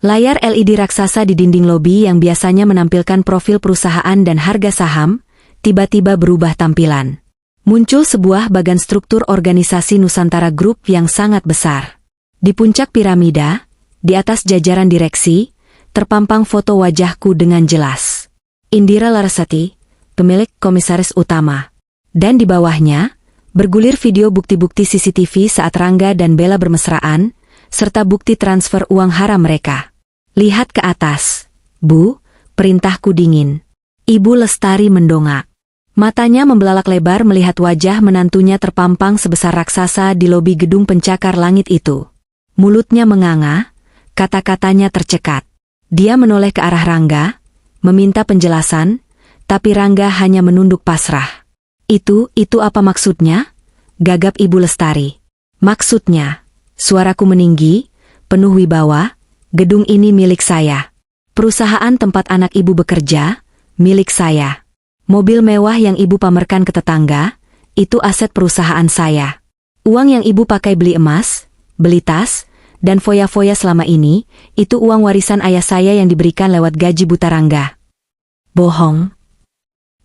Layar LED raksasa di dinding lobi yang biasanya menampilkan profil perusahaan dan harga saham, tiba-tiba berubah tampilan. Muncul sebuah bagan struktur organisasi Nusantara Group yang sangat besar. Di puncak piramida, di atas jajaran direksi, terpampang foto wajahku dengan jelas. Indira Larasati, pemilik komisaris utama. Dan di bawahnya, bergulir video bukti-bukti CCTV saat Rangga dan Bella bermesraan, serta bukti transfer uang haram mereka. Lihat ke atas, Bu, perintahku dingin. Ibu Lestari mendongak. Matanya membelalak lebar melihat wajah menantunya terpampang sebesar raksasa di lobi gedung pencakar langit itu. Mulutnya menganga, kata-katanya tercekat. Dia menoleh ke arah Rangga, meminta penjelasan, tapi Rangga hanya menunduk pasrah. Itu apa maksudnya? Gagap Ibu Lestari. Maksudnya, suaraku meninggi, penuh wibawa, gedung ini milik saya. Perusahaan tempat anak ibu bekerja, milik saya. Mobil mewah yang ibu pamerkan ke tetangga, itu aset perusahaan saya. Uang yang ibu pakai beli emas, beli tas, dan foya-foya selama ini, itu uang warisan ayah saya yang diberikan lewat gaji buta Rangga. Bohong.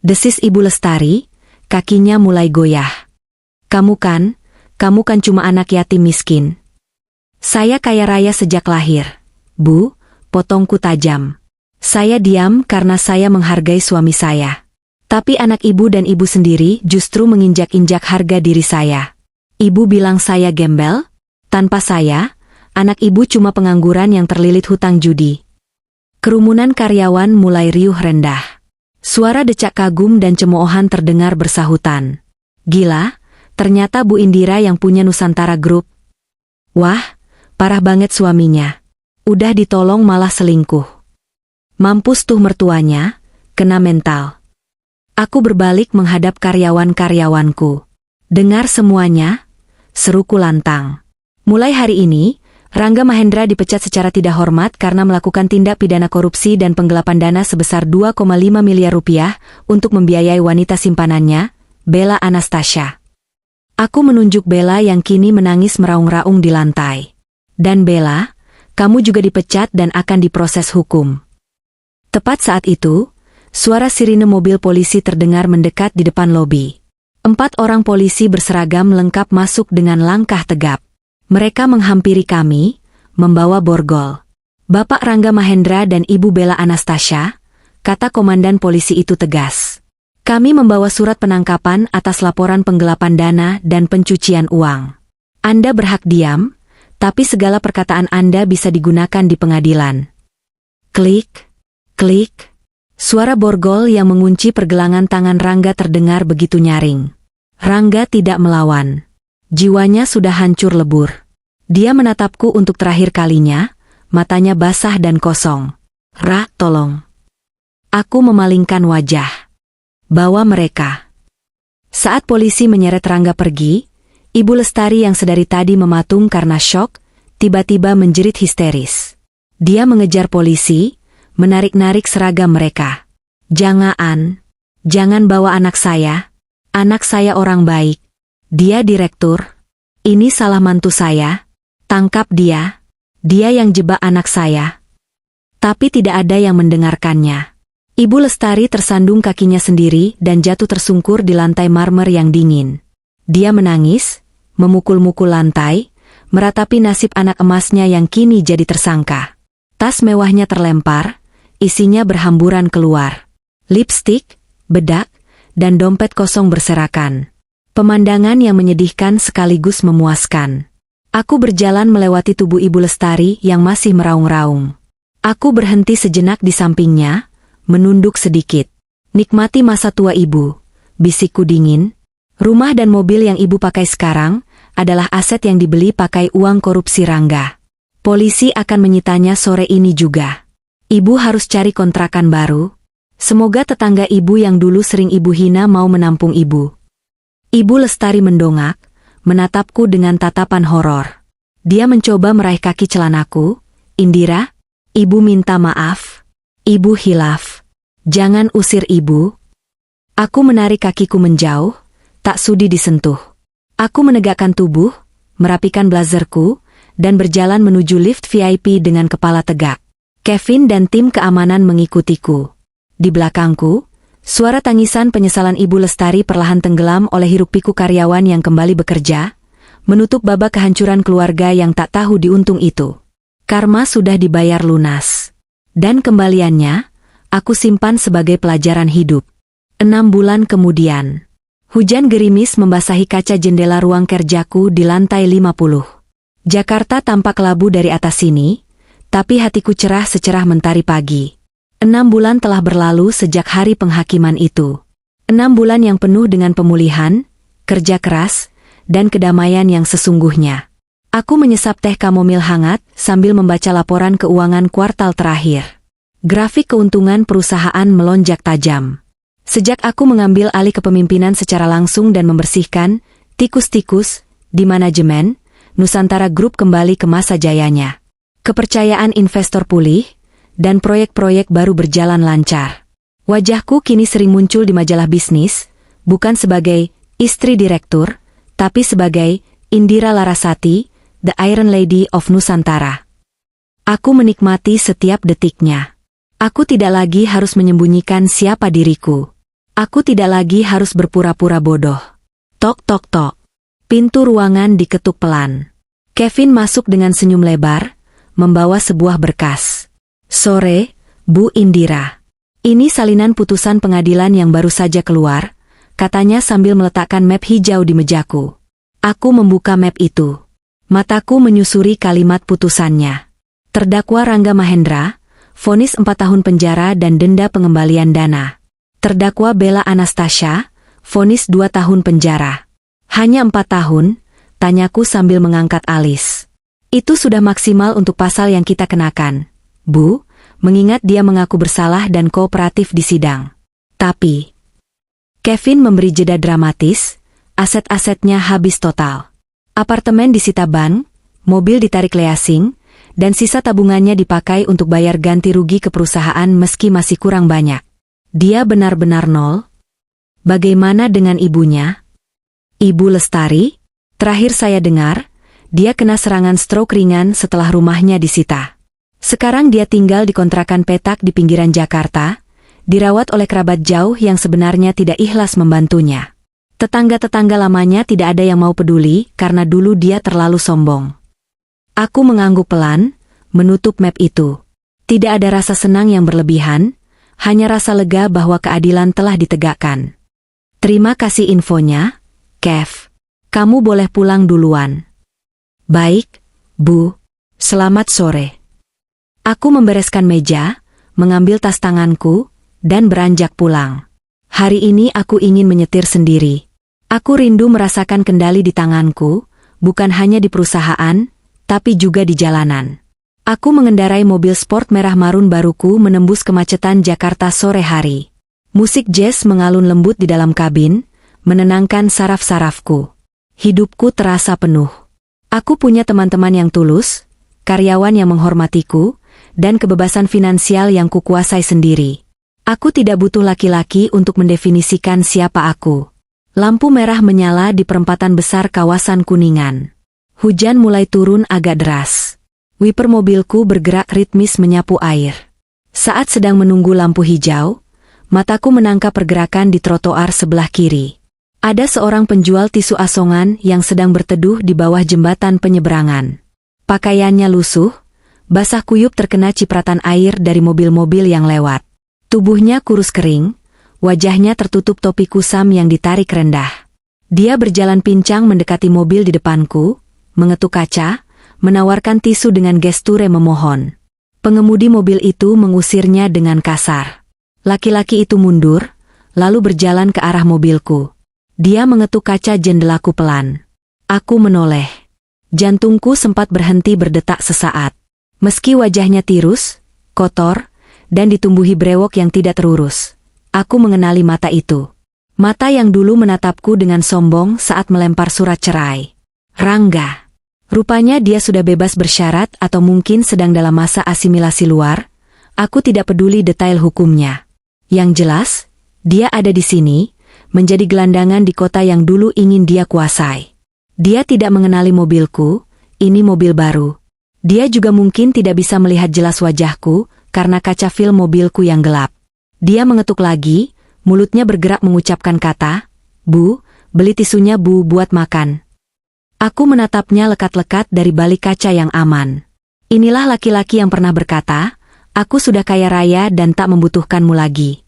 Desis Ibu Lestari, kakinya mulai goyah. Kamu kan cuma anak yatim miskin. Saya kaya raya sejak lahir. Bu, potongku tajam. Saya diam karena saya menghargai suami saya. Tapi anak ibu dan ibu sendiri justru menginjak-injak harga diri saya. Ibu bilang saya gembel? Tanpa saya, anak ibu cuma pengangguran yang terlilit hutang judi. Kerumunan karyawan mulai riuh rendah. Suara decak kagum dan cemoohan terdengar bersahutan. Gila, ternyata Bu Indira yang punya Nusantara Group. Wah, parah banget suaminya. Udah ditolong malah selingkuh. Mampus tuh mertuanya, kena mental. Aku berbalik menghadap karyawan-karyawanku. Dengar semuanya, seruku lantang. Mulai hari ini, Rangga Mahendra dipecat secara tidak hormat karena melakukan tindak pidana korupsi dan penggelapan dana sebesar 2,5 miliar rupiah untuk membiayai wanita simpanannya, Bella Anastasia. Aku menunjuk Bella yang kini menangis meraung-raung di lantai. Dan Bella, kamu juga dipecat dan akan diproses hukum. Tepat saat itu, suara sirine mobil polisi terdengar mendekat di depan lobi. 4 orang polisi berseragam lengkap masuk dengan langkah tegap. Mereka menghampiri kami, membawa borgol. Bapak Rangga Mahendra dan Ibu Bella Anastasia, kata komandan polisi itu tegas. Kami membawa surat penangkapan atas laporan penggelapan dana dan pencucian uang. Anda berhak diam, tapi segala perkataan Anda bisa digunakan di pengadilan. Klik, klik. Suara borgol yang mengunci pergelangan tangan Rangga terdengar begitu nyaring. Rangga tidak melawan. Jiwanya sudah hancur lebur. Dia menatapku untuk terakhir kalinya, matanya basah dan kosong. Ra, tolong. Aku memalingkan wajah. Bawa mereka. Saat polisi menyeret Rangga pergi, Ibu Lestari yang sedari tadi mematung karena syok, tiba-tiba menjerit histeris. Dia mengejar polisi, menarik-narik seragam mereka. Jangan bawa anak saya. Anak saya orang baik. Dia direktur. Ini salah mantu saya. Tangkap dia. Dia yang jebak anak saya. Tapi tidak ada yang mendengarkannya. Ibu Lestari tersandung kakinya sendiri dan jatuh tersungkur di lantai marmer yang dingin. Dia menangis, memukul-mukul lantai, meratapi nasib anak emasnya yang kini jadi tersangka. Tas mewahnya terlempar, isinya berhamburan keluar. Lipstik, bedak, dan dompet kosong berserakan. Pemandangan yang menyedihkan sekaligus memuaskan. Aku berjalan melewati tubuh Ibu Lestari yang masih meraung-raung. Aku berhenti sejenak di sampingnya, menunduk sedikit. Nikmati masa tua ibu, bisikku dingin. Rumah dan mobil yang ibu pakai sekarang adalah aset yang dibeli pakai uang korupsi Rangga. Polisi akan menyitanya sore ini juga. Ibu harus cari kontrakan baru. Semoga tetangga ibu yang dulu sering ibu hina mau menampung ibu. Ibu Lestari mendongak, menatapku dengan tatapan horor. Dia mencoba meraih kaki celanaku. Indira, ibu minta maaf. Ibu hilaf. Jangan usir ibu. Aku menarik kakiku menjauh, tak sudi disentuh. Aku menegakkan tubuh, merapikan blazerku, dan berjalan menuju lift VIP dengan kepala tegak. Kevin dan tim keamanan mengikutiku. Di belakangku, suara tangisan penyesalan Ibu Lestari perlahan tenggelam oleh hiruk-pikuk karyawan yang kembali bekerja, menutup babak kehancuran keluarga yang tak tahu diuntung itu. Karma sudah dibayar lunas. Dan kembaliannya, aku simpan sebagai pelajaran hidup. 6 bulan kemudian, hujan gerimis membasahi kaca jendela ruang kerjaku di lantai 50. Jakarta tampak labu dari atas sini, tapi hatiku cerah secerah mentari pagi. 6 bulan telah berlalu sejak hari penghakiman itu. 6 bulan yang penuh dengan pemulihan, kerja keras, dan kedamaian yang sesungguhnya. Aku menyesap teh kamomil hangat sambil membaca laporan keuangan kuartal terakhir. Grafik keuntungan perusahaan melonjak tajam. Sejak aku mengambil alih kepemimpinan secara langsung dan membersihkan tikus-tikus di manajemen, Nusantara Group kembali ke masa jayanya. Kepercayaan investor pulih, dan proyek-proyek baru berjalan lancar. Wajahku kini sering muncul di majalah bisnis, bukan sebagai istri direktur, tapi sebagai Indira Larasati, The Iron Lady of Nusantara. Aku menikmati setiap detiknya. Aku tidak lagi harus menyembunyikan siapa diriku. Aku tidak lagi harus berpura-pura bodoh. Tok tok tok. Pintu ruangan diketuk pelan. Kevin masuk dengan senyum lebar, membawa sebuah berkas. Sore, Bu Indira. Ini salinan putusan pengadilan yang baru saja keluar, katanya sambil meletakkan map hijau di mejaku. Aku membuka map itu. Mataku menyusuri kalimat putusannya. Terdakwa Rangga Mahendra, vonis 4 tahun penjara dan denda pengembalian dana. Terdakwa Bella Anastasia, vonis 2 tahun penjara. Hanya 4 tahun, tanyaku sambil mengangkat alis. Itu sudah maksimal untuk pasal yang kita kenakan, Bu, mengingat dia mengaku bersalah dan kooperatif di sidang. Tapi, Kevin memberi jeda dramatis, aset-asetnya habis total. Apartemen disita bank, mobil ditarik leasing, dan sisa tabungannya dipakai untuk bayar ganti rugi ke perusahaan meski masih kurang banyak. Dia benar-benar nol. Bagaimana dengan ibunya? Ibu Lestari? Terakhir saya dengar, dia kena serangan stroke ringan setelah rumahnya disita. Sekarang dia tinggal di kontrakan petak di pinggiran Jakarta, dirawat oleh kerabat jauh yang sebenarnya tidak ikhlas membantunya. Tetangga-tetangga lamanya tidak ada yang mau peduli karena dulu dia terlalu sombong. Aku mengangguk pelan, menutup map itu. Tidak ada rasa senang yang berlebihan, hanya rasa lega bahwa keadilan telah ditegakkan. Terima kasih infonya, Kev. Kamu boleh pulang duluan. Baik, Bu. Selamat sore. Aku membereskan meja, mengambil tas tanganku, dan beranjak pulang. Hari ini aku ingin menyetir sendiri. Aku rindu merasakan kendali di tanganku, bukan hanya di perusahaan, tapi juga di jalanan. Aku mengendarai mobil sport merah marun baruku menembus kemacetan Jakarta sore hari. Musik jazz mengalun lembut di dalam kabin, menenangkan saraf-sarafku. Hidupku terasa penuh. Aku punya teman-teman yang tulus, karyawan yang menghormatiku, dan kebebasan finansial yang kukuasai sendiri. Aku tidak butuh laki-laki untuk mendefinisikan siapa aku. Lampu merah menyala di perempatan besar kawasan Kuningan. Hujan mulai turun agak deras. Wiper mobilku bergerak ritmis menyapu air. Saat sedang menunggu lampu hijau, Mataku menangkap pergerakan di trotoar sebelah kiri. Ada seorang penjual tisu asongan yang sedang berteduh di bawah jembatan penyeberangan. Pakaiannya lusuh, basah kuyup terkena cipratan air dari mobil-mobil yang lewat. Tubuhnya kurus kering, wajahnya tertutup topi kusam yang ditarik rendah. Dia berjalan pincang mendekati mobil di depanku, mengetuk kaca, menawarkan tisu dengan gestur memohon. Pengemudi mobil itu mengusirnya dengan kasar. Laki-laki itu mundur, lalu berjalan ke arah mobilku. Dia mengetuk kaca jendelaku pelan. Aku menoleh. Jantungku sempat berhenti berdetak sesaat. Meski wajahnya tirus, kotor, dan ditumbuhi brewok yang tidak terurus, aku mengenali mata itu. Mata yang dulu menatapku dengan sombong saat melempar surat cerai. Rangga. Rupanya dia sudah bebas bersyarat atau mungkin sedang dalam masa asimilasi luar. Aku tidak peduli detail hukumnya. Yang jelas, dia ada di sini, menjadi gelandangan di kota yang dulu ingin dia kuasai. Dia tidak mengenali mobilku, ini mobil baru. Dia juga mungkin tidak bisa melihat jelas wajahku, karena kaca film mobilku yang gelap. Dia mengetuk lagi, mulutnya bergerak mengucapkan kata, "Bu, beli tisunya Bu buat makan." Aku menatapnya lekat-lekat dari balik kaca yang aman. Inilah laki-laki yang pernah berkata, "Aku sudah kaya raya dan tak membutuhkanmu lagi."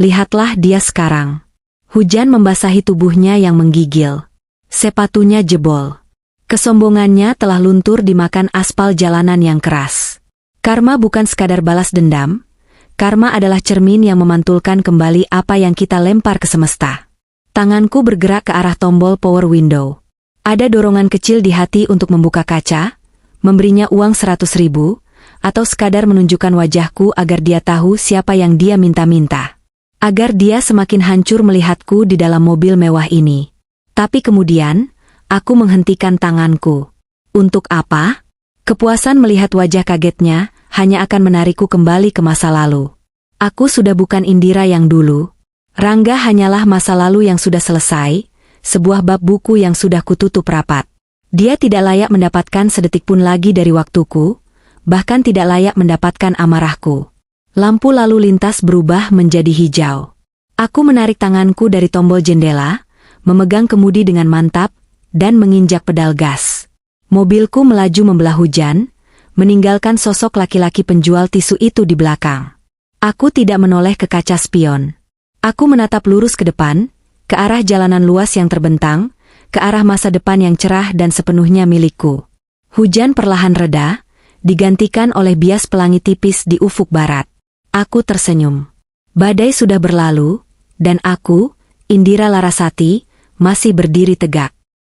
Lihatlah dia sekarang. Hujan membasahi tubuhnya yang menggigil. Sepatunya jebol. Kesombongannya telah luntur dimakan aspal jalanan yang keras. Karma bukan sekadar balas dendam. Karma adalah cermin yang memantulkan kembali apa yang kita lempar ke semesta. Tanganku bergerak ke arah tombol power window. Ada dorongan kecil di hati untuk membuka kaca, memberinya uang 100.000, atau sekadar menunjukkan wajahku agar dia tahu siapa yang dia minta-minta. Agar dia semakin hancur melihatku di dalam mobil mewah ini. Tapi kemudian, aku menghentikan tanganku. Untuk apa? Kepuasan melihat wajah kagetnya hanya akan menarikku kembali ke masa lalu. Aku sudah bukan Indira yang dulu. Rangga hanyalah masa lalu yang sudah selesai, sebuah bab buku yang sudah kututup rapat. Dia tidak layak mendapatkan sedetik pun lagi dari waktuku, bahkan tidak layak mendapatkan amarahku. Lampu lalu lintas berubah menjadi hijau. Aku menarik tanganku dari tombol jendela, memegang kemudi dengan mantap, dan menginjak pedal gas. Mobilku melaju membelah hujan, meninggalkan sosok laki-laki penjual tisu itu di belakang. Aku tidak menoleh ke kaca spion. Aku menatap lurus ke depan, ke arah jalanan luas yang terbentang, ke arah masa depan yang cerah dan sepenuhnya milikku. Hujan perlahan reda, digantikan oleh bias pelangi tipis di ufuk barat. Aku tersenyum. Badai sudah berlalu, dan aku, Indira Larasati, masih berdiri tegak.